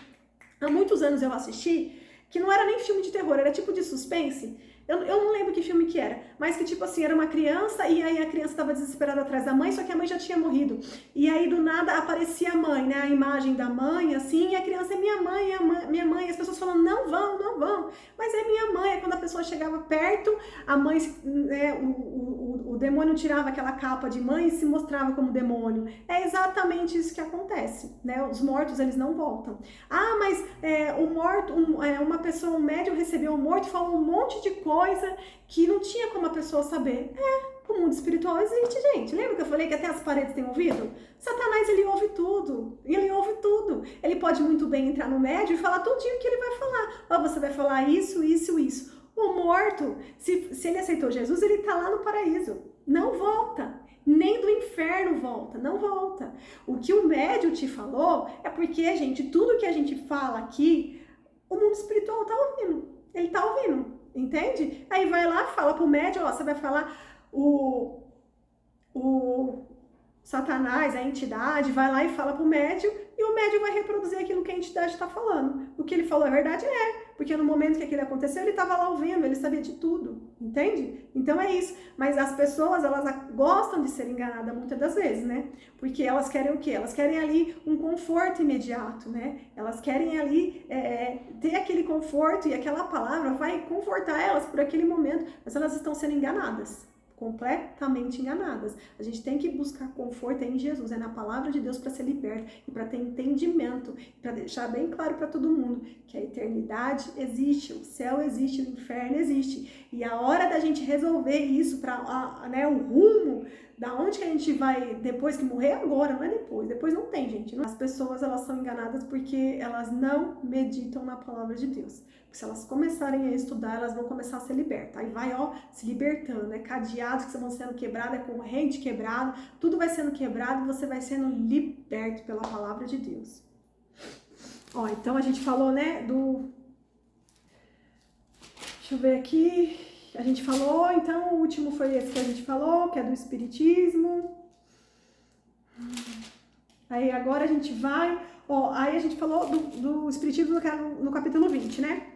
há muitos anos eu assisti, que não era nem filme de terror, era tipo de suspense. Eu não lembro que filme que era, mas que tipo assim, era uma criança e aí a criança estava desesperada atrás da mãe, só que a mãe já tinha morrido. E aí do nada aparecia a mãe, né, a imagem da mãe, assim, e a criança é minha mãe, minha mãe, e as pessoas falam, não vão, mas é minha mãe. Aí quando a pessoa chegava perto, a mãe, né, o demônio tirava aquela capa de mãe e se mostrava como demônio. É exatamente isso que acontece, né, os mortos eles não voltam. Ah, mas o morto, uma pessoa, um médium recebeu o morto e falou um monte de coisa que não tinha como a pessoa saber. O mundo espiritual existe, gente. Lembra que eu falei que até as paredes têm ouvido? Satanás, ele ouve tudo. Ele pode muito bem entrar no médium e falar tudinho que ele vai falar. Você vai falar isso. O morto, se ele aceitou Jesus, ele tá lá no paraíso. Não volta. Nem do inferno volta, não volta. O que o médium te falou é porque, gente, tudo que a gente fala aqui, o mundo espiritual tá ouvindo. Ele tá ouvindo. Entende? Aí vai lá, fala pro médium, você vai falar o Satanás, a entidade, vai lá e fala pro médium e o médium vai reproduzir aquilo que a entidade está falando. O que ele falou é verdade? Porque no momento que aquilo aconteceu, ele estava lá ouvindo, ele sabia de tudo, entende? Então é isso. Mas as pessoas, elas gostam de ser enganadas muitas das vezes, né? Porque elas querem o quê? Elas querem ali um conforto imediato, né? Elas querem ali ter aquele conforto e aquela palavra vai confortar elas por aquele momento, mas elas estão sendo enganadas. Completamente enganadas. A gente tem que buscar conforto em Jesus, na palavra de Deus para ser liberto e para ter entendimento, para deixar bem claro para todo mundo que a eternidade existe, o céu existe, o inferno existe. E a hora da gente resolver isso para o rumo da onde que a gente vai depois que morrer, agora, não é depois não tem, gente. As pessoas, elas são enganadas porque elas não meditam na palavra de Deus. Porque se elas começarem a estudar, elas vão começar a ser libertas. Aí vai, se libertando, cadeados que vão sendo quebrados, corrente quebrada, tudo vai sendo quebrado e você vai sendo liberto pela palavra de Deus. Então a gente falou, né, deixa eu ver aqui. A gente falou, então, o último foi esse que a gente falou, que é do Espiritismo. Aí agora a gente vai... aí a gente falou do Espiritismo no capítulo 20, né?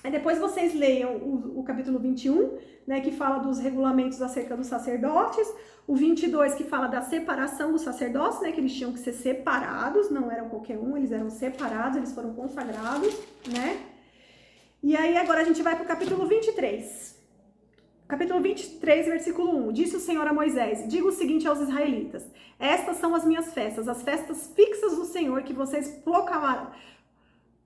Aí depois vocês leiam o capítulo 21, né, que fala dos regulamentos acerca dos sacerdotes. O 22, que fala da separação dos sacerdotes, né, que eles tinham que ser separados, não eram qualquer um, eles eram separados, eles foram consagrados, né? E aí agora a gente vai para o capítulo 23. Capítulo 23, versículo 1. Disse o Senhor a Moisés: diga o seguinte aos israelitas: estas são as minhas festas, as festas fixas do Senhor que vocês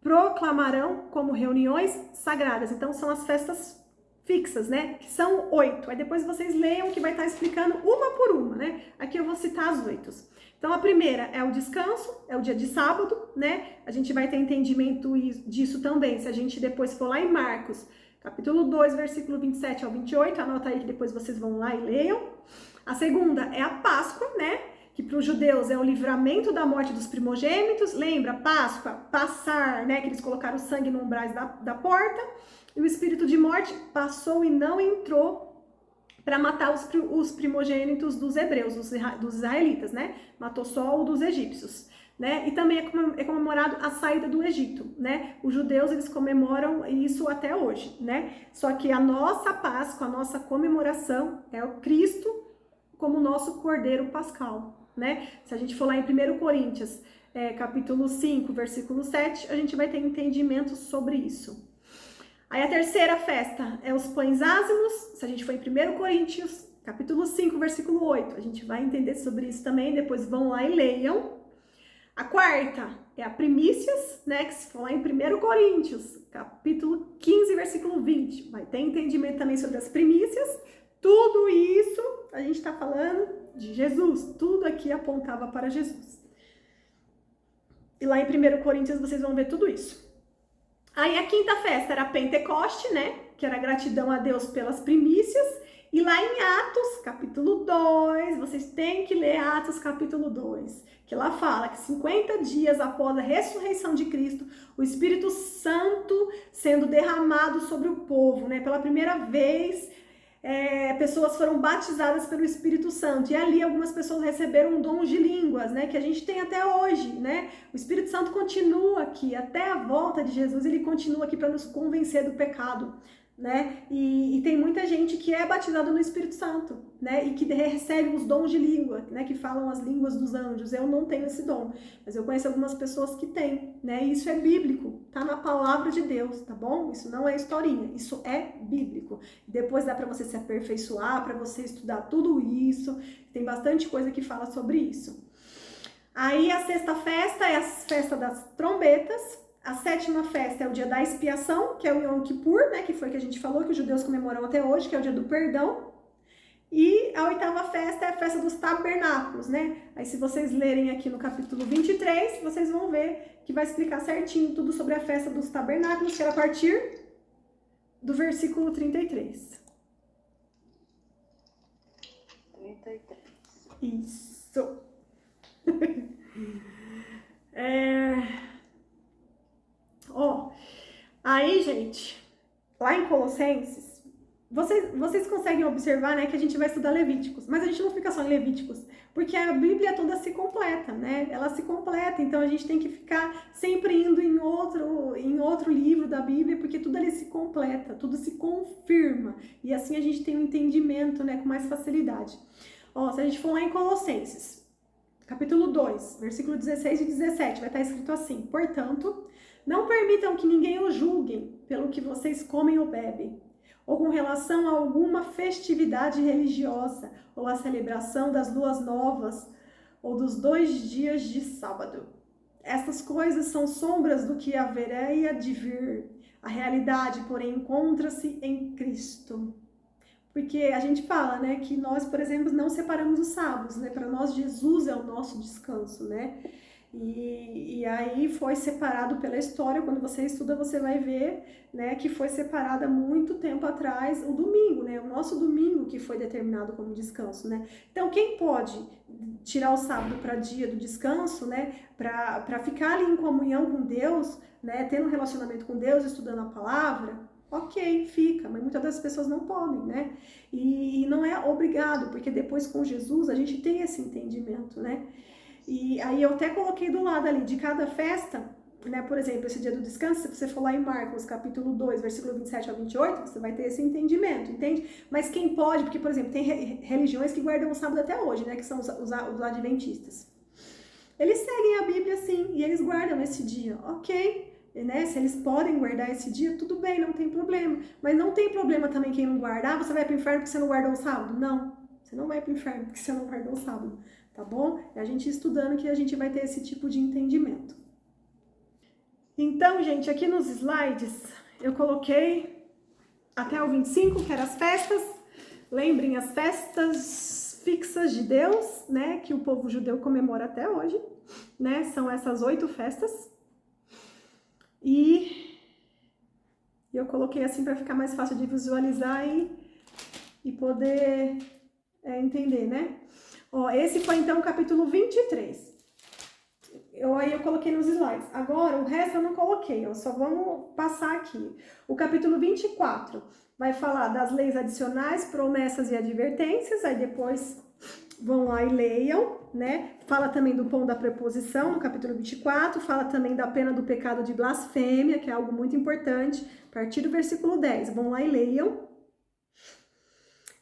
proclamarão como reuniões sagradas. Então são as festas fixas, né? Que são 8. Aí depois vocês leiam que vai estar explicando uma por uma, né? Aqui eu vou citar as 8. Então a primeira é o descanso, é o dia de sábado, né? A gente vai ter entendimento disso também, se a gente depois for lá em Marcos, capítulo 2, versículo 27 ao 28, anota aí que depois vocês vão lá e leiam. A segunda é a Páscoa, né? Que para os judeus é o livramento da morte dos primogênitos. Lembra? Páscoa, passar, né? Que eles colocaram sangue no umbrais da porta. E o espírito de morte passou e não entrou para matar os primogênitos dos hebreus, dos israelitas, né? Matou só o dos egípcios. Né? E também é comemorado a saída do Egito, né? Os judeus, eles comemoram isso até hoje, né? Só que a nossa Páscoa, a nossa comemoração é o Cristo como nosso Cordeiro Pascal, né? Se a gente for lá em 1 Coríntios, capítulo 5, versículo 7, a gente vai ter entendimento sobre isso. Aí a terceira festa é os pães ázimos. Se a gente for em 1 Coríntios, capítulo 5, versículo 8, a gente vai entender sobre isso também, depois vão lá e leiam. A quarta é a primícias, né, que se for lá em 1 Coríntios, capítulo 15, versículo 20. Vai ter entendimento também sobre as primícias. Tudo isso, a gente está falando de Jesus. Tudo aqui apontava para Jesus. E lá em 1 Coríntios vocês vão ver tudo isso. Aí a quinta festa era a Pentecoste, né, que era a gratidão a Deus pelas primícias. E lá em Atos, capítulo 2, vocês têm que ler Atos, capítulo 2, que lá fala que 50 dias após a ressurreição de Cristo, o Espírito Santo sendo derramado sobre o povo, né? Pela primeira vez, pessoas foram batizadas pelo Espírito Santo, e ali algumas pessoas receberam dons de línguas, né, que a gente tem até hoje, né? O Espírito Santo continua aqui, até a volta de Jesus, ele continua aqui para nos convencer do pecado, né? E tem muita gente que é batizada no Espírito Santo, né? E que recebe os dons de língua, né? Que falam as línguas dos anjos. Eu não tenho esse dom, mas eu conheço algumas pessoas que têm, né? E isso é bíblico, tá na palavra de Deus, tá bom? Isso não é historinha, isso é bíblico. Depois dá para você se aperfeiçoar, para você estudar tudo isso. Tem bastante coisa que fala sobre isso. Aí a sexta festa é a festa das trombetas. A sétima festa é o dia da expiação, que é o Yom Kippur, né, que foi que a gente falou, que os judeus comemoram até hoje, que é o dia do perdão. E a oitava festa é a festa dos tabernáculos, né? Aí se vocês lerem aqui no capítulo 23, vocês vão ver que vai explicar certinho tudo sobre a festa dos tabernáculos, que era a partir do versículo 33. 33. Isso. Aí, gente, lá em Colossenses, vocês conseguem observar, né, que a gente vai estudar Levíticos, mas a gente não fica só em Levíticos, porque a Bíblia toda se completa, né? Ela se completa, então a gente tem que ficar sempre indo em outro livro da Bíblia, porque tudo ali se completa, tudo se confirma, e assim a gente tem um entendimento, né, com mais facilidade. Se a gente for lá em Colossenses, capítulo 2, versículo 16 e 17, vai estar escrito assim: portanto, não permitam que ninguém os julguem pelo que vocês comem ou bebem, ou com relação a alguma festividade religiosa, ou a celebração das luas novas, ou dos 2 dias de sábado. Essas coisas são sombras do que haveria de vir. A realidade, porém, encontra-se em Cristo. Porque a gente fala, né, que nós, por exemplo, não separamos os sábados, né? Para nós, Jesus é o nosso descanso, né? E aí foi separado pela história. Quando você estuda, você vai ver, né, que foi separado há muito tempo atrás o domingo, né? O nosso domingo que foi determinado como descanso, né? Então, quem pode tirar o sábado para dia do descanso, né? Para ficar ali em comunhão com Deus, né? Tendo um relacionamento com Deus, estudando a palavra, ok, fica, mas muitas das pessoas não podem, né? E não é obrigado, porque depois com Jesus a gente tem esse entendimento, né? E aí eu até coloquei do lado ali, de cada festa, né, por exemplo, esse dia do descanso, se você for lá em Marcos, capítulo 2, versículo 27 ao 28, você vai ter esse entendimento, entende? Mas quem pode, porque, por exemplo, tem religiões que guardam o sábado até hoje, né, que são os adventistas. Eles seguem a Bíblia, sim, e eles guardam esse dia, ok, né? Se eles podem guardar esse dia, tudo bem, não tem problema. Mas não tem problema também quem não guardar, você vai pro inferno porque você não guardou o sábado? Não, você não vai pro inferno porque você não guardou o sábado. Tá bom? É a gente estudando que a gente vai ter esse tipo de entendimento. Então, gente, aqui nos slides eu coloquei até o 25, que eram as festas. Lembrem as festas fixas de Deus, né? Que o povo judeu comemora até hoje, né? São essas 8 festas. E eu coloquei assim para ficar mais fácil de visualizar e poder entender, né? Esse foi então o capítulo 23. Aí eu coloquei nos slides. Agora, o resto eu não coloquei, só vamos passar aqui. O capítulo 24 vai falar das leis adicionais, promessas e advertências, aí depois vão lá e leiam, né? Fala também do pão da preposição, no capítulo 24, fala também da pena do pecado de blasfêmia, que é algo muito importante, a partir do versículo 10. Vão lá e leiam.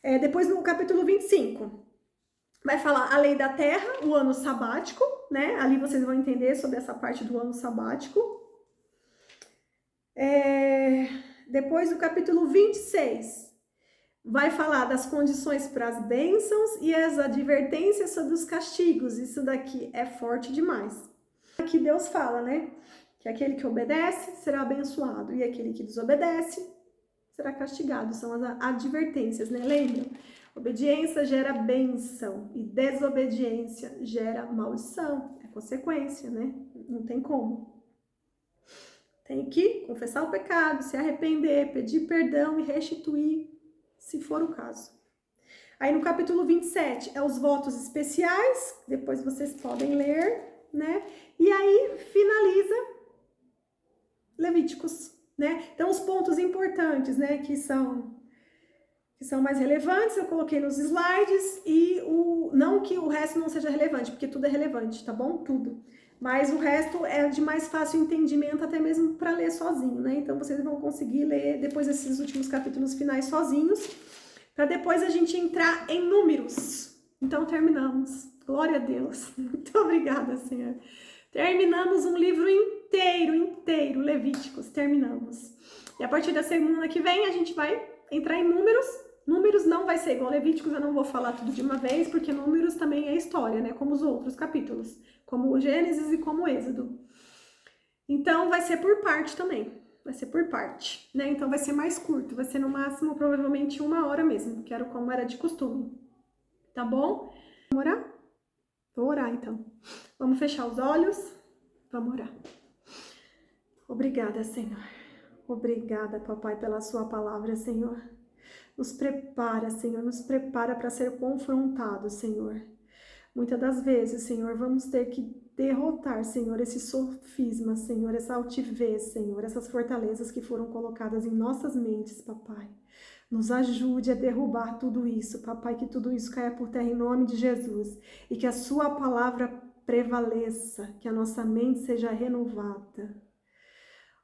Depois, no capítulo 25, vai falar a lei da terra, o ano sabático, né? Ali vocês vão entender sobre essa parte do ano sabático. Depois, no capítulo 26, vai falar das condições para as bênçãos e as advertências sobre os castigos. Isso daqui é forte demais. Aqui Deus fala, né? Que aquele que obedece será abençoado e aquele que desobedece será castigado. São as advertências, né? Lembram? Obediência gera bênção e desobediência gera maldição. É consequência, né? Não tem como. Tem que confessar o pecado, se arrepender, pedir perdão e restituir, se for o caso. Aí no capítulo 27 é os votos especiais, depois vocês podem ler, né? E aí finaliza Levíticos, né? Então os pontos importantes, né, que são que são mais relevantes, eu coloquei nos slides, e não que o resto não seja relevante, porque tudo é relevante, tá bom? Tudo. Mas o resto é de mais fácil entendimento, até mesmo para ler sozinho, né? Então vocês vão conseguir ler depois esses últimos capítulos finais sozinhos, para depois a gente entrar em números. Então terminamos. Glória a Deus. Muito obrigada, Senhor. Terminamos um livro inteiro, Levíticos, terminamos. E a partir da semana que vem a gente vai entrar em números. Números não vai ser igual Levíticos, eu não vou falar tudo de uma vez, porque números também é história, né? Como os outros capítulos, como o Gênesis e como o Êxodo. Então vai ser por parte também, vai ser por parte, né? Então vai ser mais curto, vai ser no máximo provavelmente 1 hora mesmo, que era como era de costume. Tá bom? Vamos orar? Vou orar então. Vamos fechar os olhos, vamos orar. Obrigada, Senhor. Obrigada, Papai, pela sua palavra, Senhor. Nos prepara, Senhor, nos prepara para ser confrontado, Senhor. Muitas das vezes, Senhor, vamos ter que derrotar, Senhor, esse sofisma, Senhor, essa altivez, Senhor, essas fortalezas que foram colocadas em nossas mentes, Papai. Nos ajude a derrubar tudo isso, Papai, que tudo isso caia por terra em nome de Jesus e que a sua palavra prevaleça, que a nossa mente seja renovada.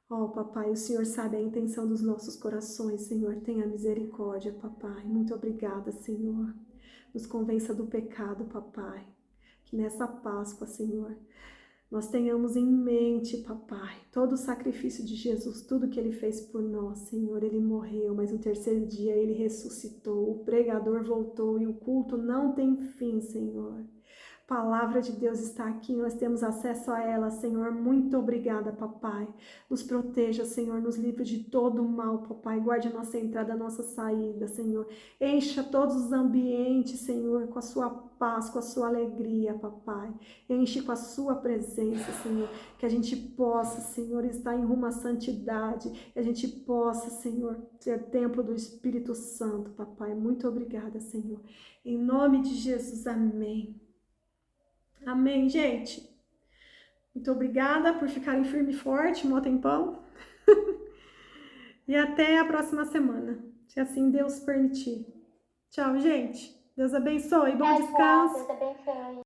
Oh, Papai, o Senhor sabe a intenção dos nossos corações, Senhor. Tenha misericórdia, Papai. Muito obrigada, Senhor. Nos convença do pecado, Papai. Que nessa Páscoa, Senhor, nós tenhamos em mente, Papai, todo o sacrifício de Jesus, tudo que Ele fez por nós, Senhor. Ele morreu, mas no terceiro dia Ele ressuscitou. O pregador voltou e o culto não tem fim, Senhor. A palavra de Deus está aqui, nós temos acesso a ela, Senhor. Muito obrigada, Papai. Nos proteja, Senhor, nos livre de todo o mal, Papai. Guarde a nossa entrada, a nossa saída, Senhor. Encha todos os ambientes, Senhor, com a sua paz, com a sua alegria, Papai. Enche com a sua presença, Senhor. Que a gente possa, Senhor, estar em rumo à santidade. Que a gente possa, Senhor, ser templo do Espírito Santo, Papai. Muito obrigada, Senhor. Em nome de Jesus, amém. Amém, gente. Muito obrigada por ficarem firme e forte, um tempão. E até a próxima semana, se assim Deus permitir. Tchau, gente. Deus abençoe. Bom descanso. Deus abençoe.